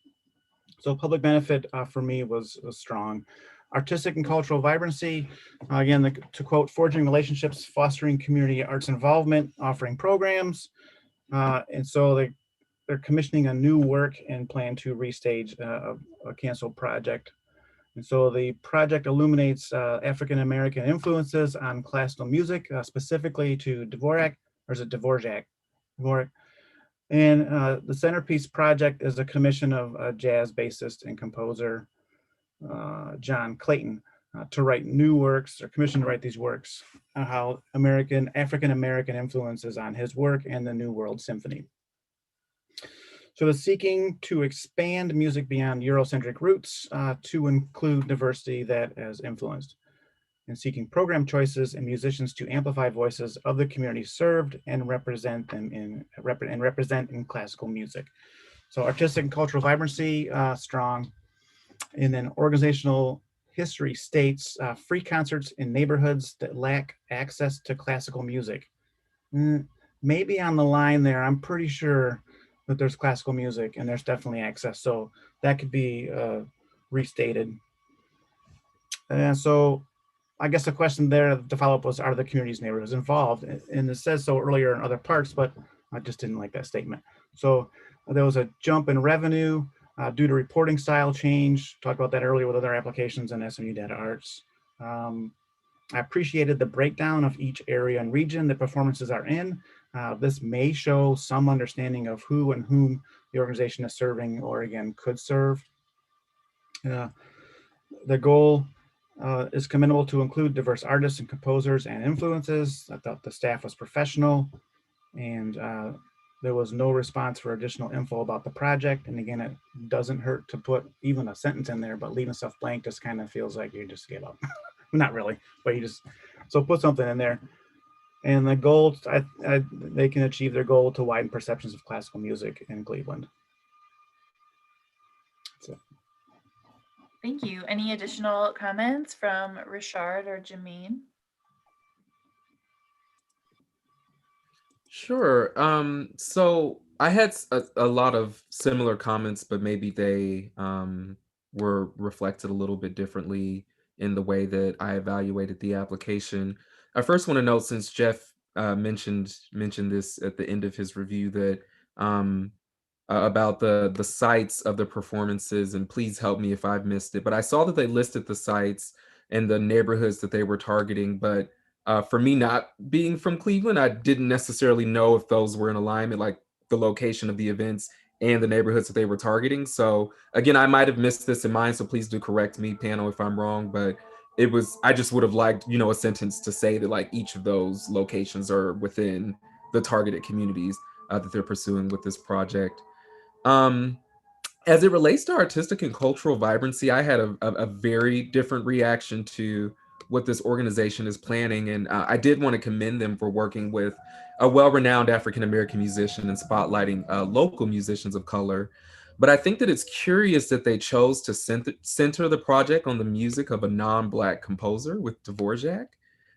So public benefit for me was strong. Artistic and cultural vibrancy, again, to quote, forging relationships, fostering community arts involvement, offering programs. And so they're commissioning a new work and plan to restage a canceled project. And so the project illuminates African-American influences on classical music, specifically to Dvorak, or is it Dvorak? Dvorak. And the centerpiece project is a commission of jazz bassist and composer John Clayton to write new works, or commissioned to write these works, how African-American influences on his work and the New World Symphony. So it's seeking to expand music beyond Eurocentric roots to include diversity that has influenced, and seeking program choices and musicians to amplify voices of the community served and represent them in classical music. So artistic and cultural vibrancy, strong. And then organizational history states free concerts in neighborhoods that lack access to classical music. Maybe on the line there, I'm pretty sure that there's classical music and there's definitely access. So that could be restated. And so I guess the question there to follow up was, are the community's neighborhoods involved? And it says so earlier in other parts, but I just didn't like that statement. So there was a jump in revenue due to reporting style change. Talked about that earlier with other applications and SMU Data Arts. I appreciated the breakdown of each area and region the performances are in. This may show some understanding of who and whom the organization is serving or again could serve. The goal is commendable to include diverse artists and composers and influences. I thought the staff was professional, and there was no response for additional info about the project. And again, it doesn't hurt to put even a sentence in there, but leaving stuff blank just kind of feels like you just gave up. Not really, but you just, so put something in there. And the goal, they can achieve their goal to widen perceptions of classical music in Cleveland. That's it. Thank you. Any additional comments from Richard or Jermaine? Sure. So I had a lot of similar comments, but maybe they were reflected a little bit differently in the way that I evaluated the application. I first want to note, since Jeff mentioned this at the end of his review, that about the sites of the performances, and please help me if I've missed it, but I saw that they listed the sites and the neighborhoods that they were targeting, but for me not being from Cleveland, I didn't necessarily know if those were in alignment, like the location of the events and the neighborhoods that they were targeting. So again, I might have missed this in mine, so please do correct me, panel, if I'm wrong, but I just would have liked, a sentence to say that like each of those locations are within the targeted communities that they're pursuing with this project. As it relates to artistic and cultural vibrancy, I had a very different reaction to what this organization is planning. And I did want to commend them for working with a well-renowned African-American musician and spotlighting local musicians of color. But I think that it's curious that they chose to center the project on the music of a non-Black composer with Dvorak,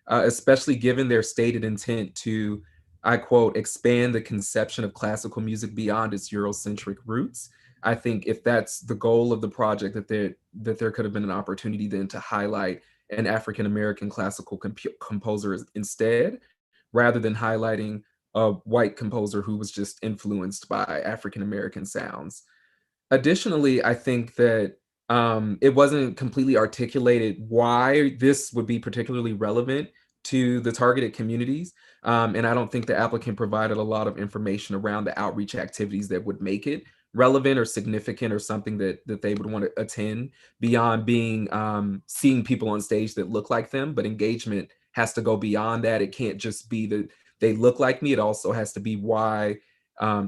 especially given their stated intent to, I quote, expand the conception of classical music beyond its Eurocentric roots. I think if that's the goal of the project, that there could have been an opportunity then to highlight an African-American classical composer instead, rather than highlighting a white composer who was just influenced by African-American sounds. Additionally, I think that it wasn't completely articulated why this would be particularly relevant to the targeted communities. And I don't think the applicant provided a lot of information around the outreach activities that would make it relevant or significant or something that they would want to attend beyond being seeing people on stage that look like them. But engagement has to go beyond that. It can't just be that they look like me. It also has to be why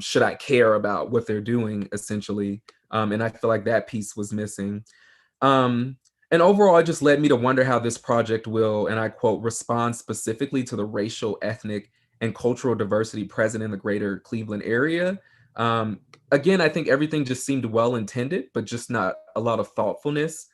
should I care about what they're doing, essentially. And I feel like that piece was missing. And overall, it just led me to wonder how this project will, and I quote, respond specifically to the racial, ethnic, and cultural diversity present in the greater Cleveland area. Again, I think everything just seemed well intended, but just not a lot of thoughtfulness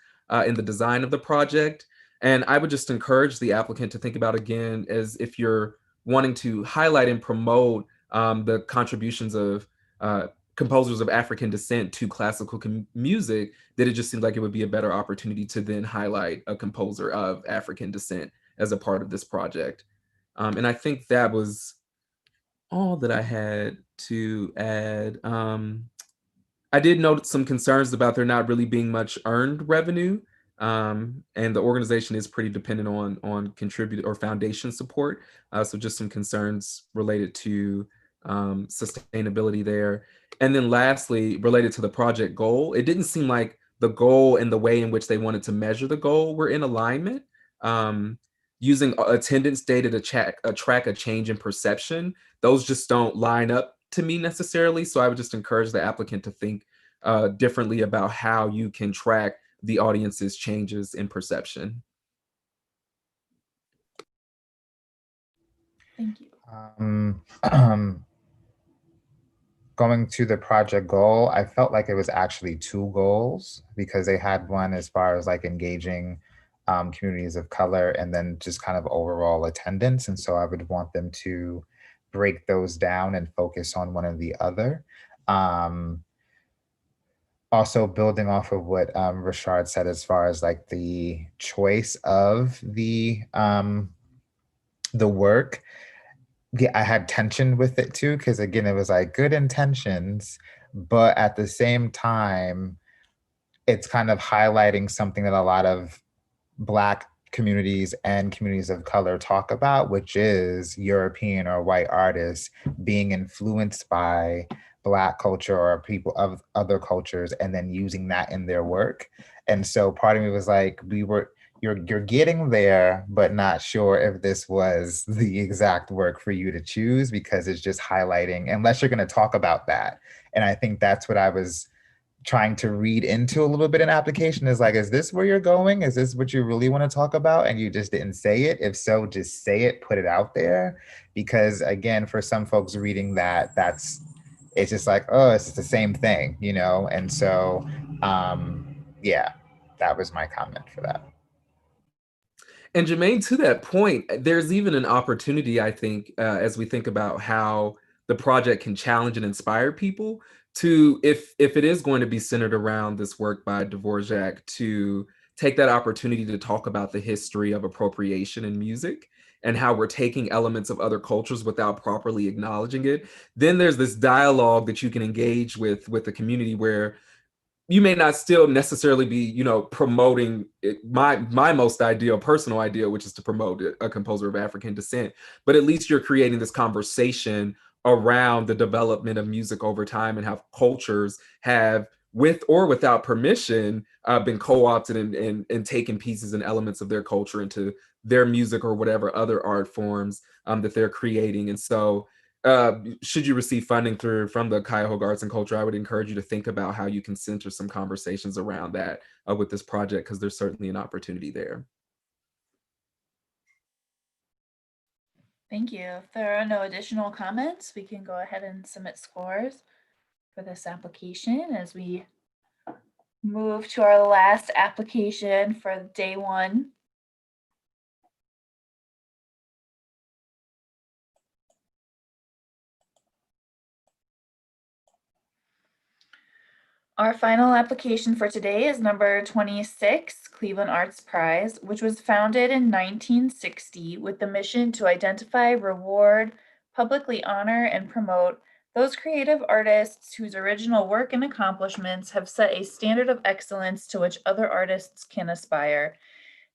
in the design of the project. And I would just encourage the applicant to think about, again, as if you're wanting to highlight and promote the contributions of composers of African descent to classical music, that it just seems like it would be a better opportunity to then highlight a composer of African descent as a part of this project. And I think that was all that I had to add. I did note some concerns about there not really being much earned revenue. And the organization is pretty dependent on contributor or foundation support. So just some concerns related to sustainability there. And then lastly, related to the project goal, it didn't seem like the goal and the way in which they wanted to measure the goal were in alignment. Using attendance data to track a change in perception, those just don't line up to me necessarily. So I would just encourage the applicant to think differently about how you can track the audience's changes in perception. Thank you. Going to the project goal, I felt like it was actually two goals because they had one as far as like engaging communities of color and then just kind of overall attendance. And so I would want them to break those down and focus on one or the other. Also building off of what Rashard said as far as like the choice of the work. Yeah, I had tension with it too, because again, it was like good intentions, but at the same time, it's kind of highlighting something that a lot of Black communities and communities of color talk about, which is European or white artists being influenced by Black culture or people of other cultures and then using that in their work. And so part of me was like, you're getting there, but not sure if this was the exact work for you to choose because it's just highlighting, unless you're going to talk about that. And I think that's what I was trying to read into a little bit in application is like, is this where you're going? Is this what you really want to talk about? And you just didn't say it. If so, just say it, put it out there. Because again, for some folks reading that, it's just like, oh, it's the same thing, you know? And so, yeah, that was my comment for that. And Jermaine, to that point, there's even an opportunity, I think, as we think about how the project can challenge and inspire people to, if it is going to be centered around this work by Dvorak, to take that opportunity to talk about the history of appropriation in music and how we're taking elements of other cultures without properly acknowledging it. Then there's this dialogue that you can engage with the community where you may not still necessarily be, you know, promoting it, my most ideal personal ideal, which is to promote a composer of African descent, but at least you're creating this conversation around the development of music over time and how cultures have, with or without permission, been co-opted and taken pieces and elements of their culture into their music or whatever other art forms that they're creating. And so should you receive funding from the Cuyahoga Arts and Culture, I would encourage you to think about how you can center some conversations around that with this project, because there's certainly an opportunity there. Thank you. If there are no additional comments, we can go ahead and submit scores for this application as we move to our last application for day one. Our final application for today is number 26, Cleveland Arts Prize, which was founded in 1960 with the mission to identify, reward, publicly honor, and promote those creative artists whose original work and accomplishments have set a standard of excellence to which other artists can aspire.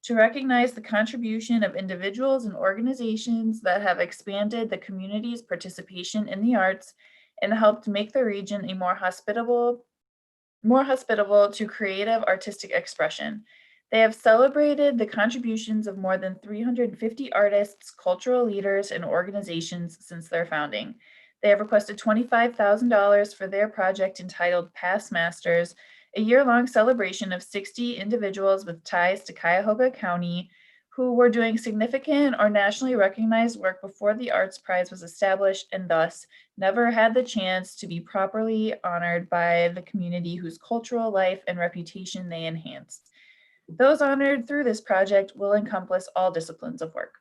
To recognize the contribution of individuals and organizations that have expanded the community's participation in the arts and helped make the region a more hospitable to creative artistic expression. They have celebrated the contributions of more than 350 artists, cultural leaders, and organizations since their founding. They have requested $25,000 for their project entitled Past Masters, a year-long celebration of 60 individuals with ties to Cuyahoga County who were doing significant or nationally recognized work before the Arts Prize was established and thus never had the chance to be properly honored by the community whose cultural life and reputation they enhanced. Those honored through this project will encompass all disciplines of work.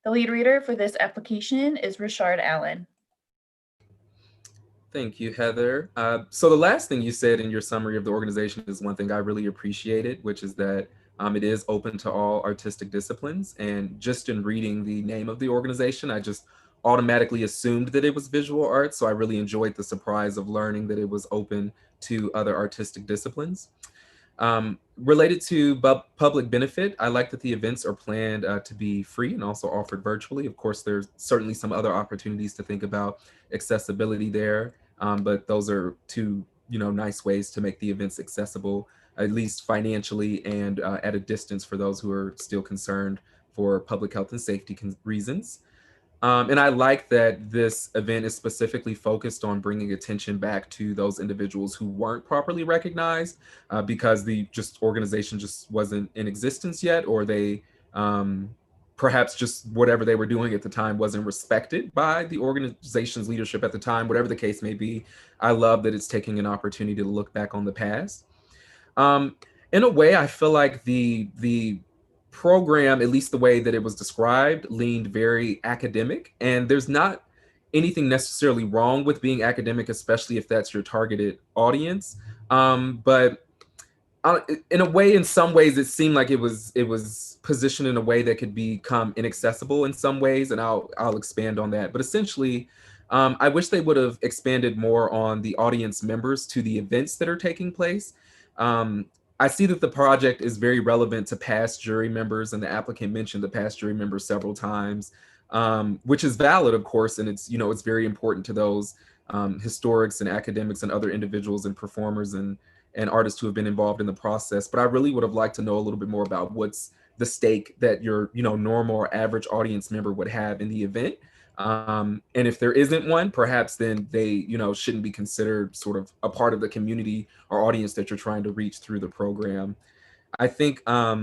The lead reader for this application is Rashard Allen. Thank you, Heather. So the last thing you said in your summary of the organization is one thing I really appreciated, which is that it is open to all artistic disciplines. And just in reading the name of the organization, I just automatically assumed that it was visual arts. So I really enjoyed the surprise of learning that it was open to other artistic disciplines. Related to public benefit, I like that the events are planned to be free and also offered virtually. Of course, there's certainly some other opportunities to think about accessibility there, but those are two, nice ways to make the events accessible, at least financially and at a distance for those who are still concerned for public health and safety reasons. And I like that this event is specifically focused on bringing attention back to those individuals who weren't properly recognized because the organization just wasn't in existence yet, or they perhaps just whatever they were doing at the time wasn't respected by the organization's leadership at the time, whatever the case may be. I love that it's taking an opportunity to look back on the past. In a way, I feel like the program, at least the way that it was described, leaned very academic, and there's not anything necessarily wrong with being academic, especially if that's your targeted audience. But in a way, in some ways, it seemed like it was positioned in a way that could become inaccessible in some ways, and I'll expand on that. But essentially, I wish they would have expanded more on the audience members to the events that are taking place. I see that the project is very relevant to past jury members, and the applicant mentioned the past jury members several times, which is valid, of course, and it's very important to those historics and academics and other individuals and performers and artists who have been involved in the process. But I really would have liked to know a little bit more about what's the stake that your normal or average audience member would have in the event. And if there isn't one, perhaps then they shouldn't be considered sort of a part of the community or audience that you're trying to reach through the program. I think I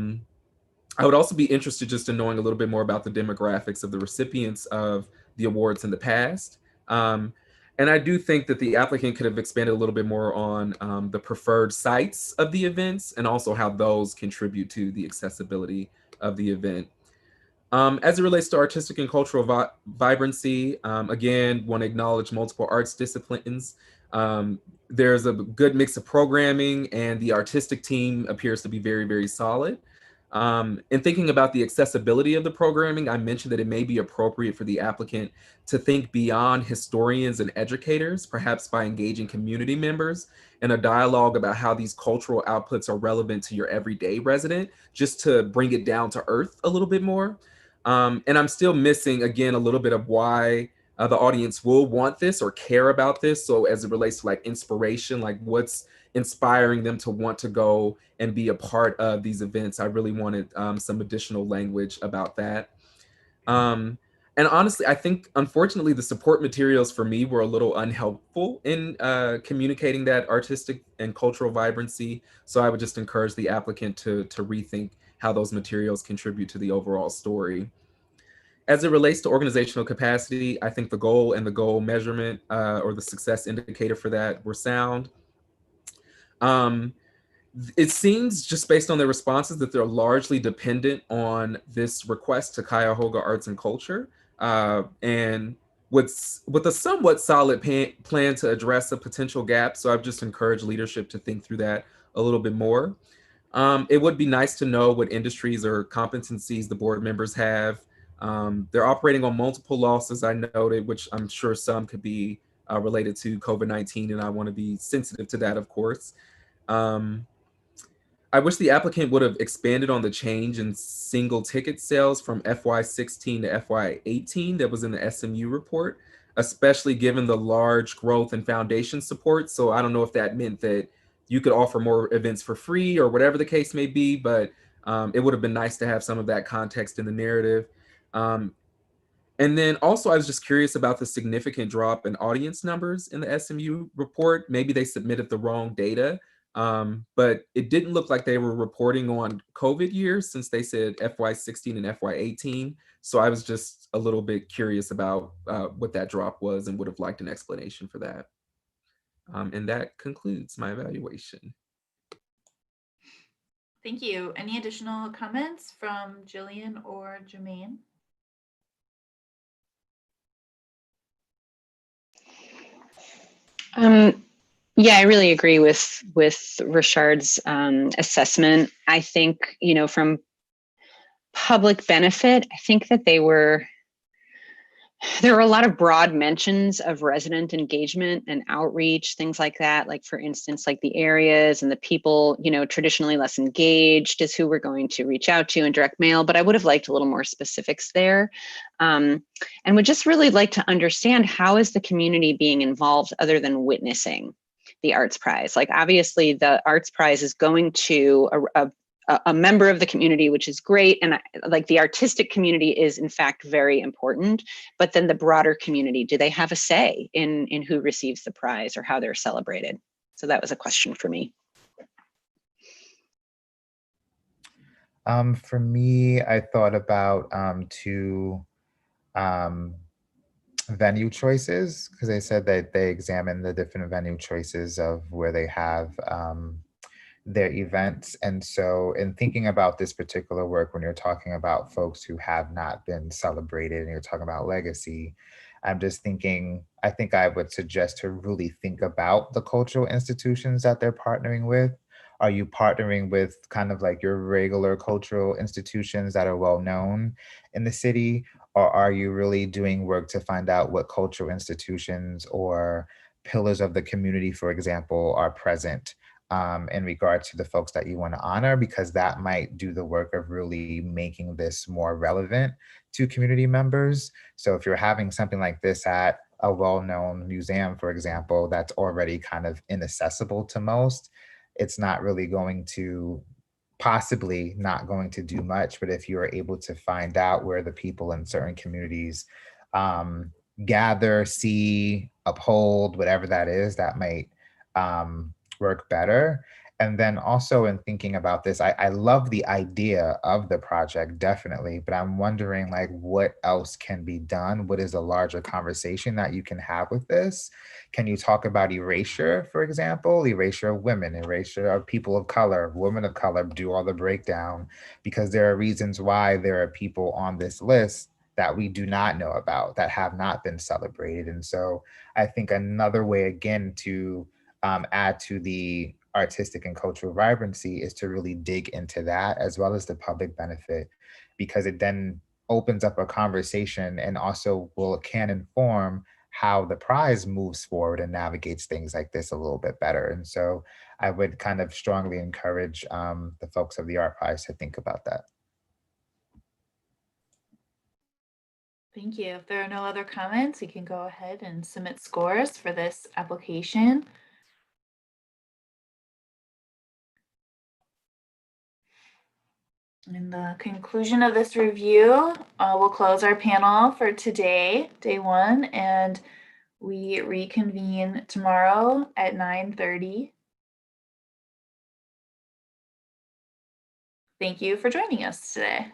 would also be interested just in knowing a little bit more about the demographics of the recipients of the awards in the past. And I do think that the applicant could have expanded a little bit more on the preferred sites of the events and also how those contribute to the accessibility of the event. As it relates to artistic and cultural vibrancy, again, want to acknowledge multiple arts disciplines. There's a good mix of programming, and the artistic team appears to be very, very solid. In thinking about the accessibility of the programming, I mentioned that it may be appropriate for the applicant to think beyond historians and educators, perhaps by engaging community members in a dialogue about how these cultural outputs are relevant to your everyday resident, just to bring it down to earth a little bit more. And I'm still missing, again, a little bit of why the audience will want this or care about this. So as it relates to like inspiration, like what's inspiring them to want to go and be a part of these events. I really wanted some additional language about that. And honestly, I think, unfortunately, the support materials for me were a little unhelpful in communicating that artistic and cultural vibrancy. So I would just encourage the applicant to rethink how those materials contribute to the overall story. As it relates to organizational capacity, I think the goal and the goal measurement or the success indicator for that were sound. It seems, just based on their responses, that they're largely dependent on this request to Cuyahoga Arts and Culture, and with a somewhat solid plan to address a potential gap. So I've just encouraged leadership to think through that a little bit more. It would be nice to know what industries or competencies the board members have. They're operating on multiple losses, I noted, which I'm sure some could be related to COVID-19, and I want to be sensitive to that, of course. I wish the applicant would have expanded on the change in single ticket sales from FY16 to FY18 that was in the SMU report, especially given the large growth in foundation support. So I don't know if that meant that you could offer more events for free or whatever the case may be, but it would have been nice to have some of that context in the narrative. And then also, I was just curious about the significant drop in audience numbers in the SMU report. Maybe they submitted the wrong data, but it didn't look like they were reporting on COVID years since they said FY16 and FY18. So I was just a little bit curious about what that drop was and would have liked an explanation for that. And that concludes my evaluation. Thank you. Any additional comments from Jillian or Jermaine? Yeah, I really agree with Richard's assessment. I think, from public benefit, I think that they were There were a lot of broad mentions of resident engagement and outreach, things like that. Like, for instance, like the areas and the people, you know, traditionally less engaged is who we're going to reach out to in direct mail. But I would have liked a little more specifics there. And would just really like to understand, how is the community being involved other than witnessing the Arts Prize? Like, obviously the Arts Prize is going to a member of the community, which is great. And like, the artistic community is in fact very important, but then the broader community, do they have a say in who receives the prize or how they're celebrated? So that was a question for me. For me, I thought about two venue choices, because they said that they examined the different venue choices of where they have their events. And so in thinking about this particular work, when you're talking about folks who have not been celebrated and you're talking about legacy, I'm just thinking, I think I would suggest to really think about the cultural institutions that they're partnering with. Are you partnering with kind of like your regular cultural institutions that are well known in the city? Or are you really doing work to find out what cultural institutions or pillars of the community, for example, are present in regards to the folks that you want to honor? Because that might do the work of really making this more relevant to community members. So if you're having something like this at a well-known museum, for example, that's already kind of inaccessible to most, it's not really going to, possibly not going to do much. But if you are able to find out where the people in certain communities um, gather, see, uphold, whatever that is, that might work better. And then also in thinking about this, I love the idea of the project, definitely, but I'm wondering like what else can be done? What is a larger conversation that you can have with this? Can you talk about erasure, for example, erasure of women, erasure of people of color, women of color, do all the breakdown, because there are reasons why there are people on this list that we do not know about, that have not been celebrated. And so I think another way, again, to add to the artistic and cultural vibrancy is to really dig into that, as well as the public benefit, because it then opens up a conversation and also can inform how the prize moves forward and navigates things like this a little bit better. And so I would kind of strongly encourage the folks of the Art Prize to think about that. Thank you. If there are no other comments, we can go ahead and submit scores for this application. In the conclusion of this review, we'll close our panel for today, day one, and we reconvene tomorrow at 9:30. Thank you for joining us today.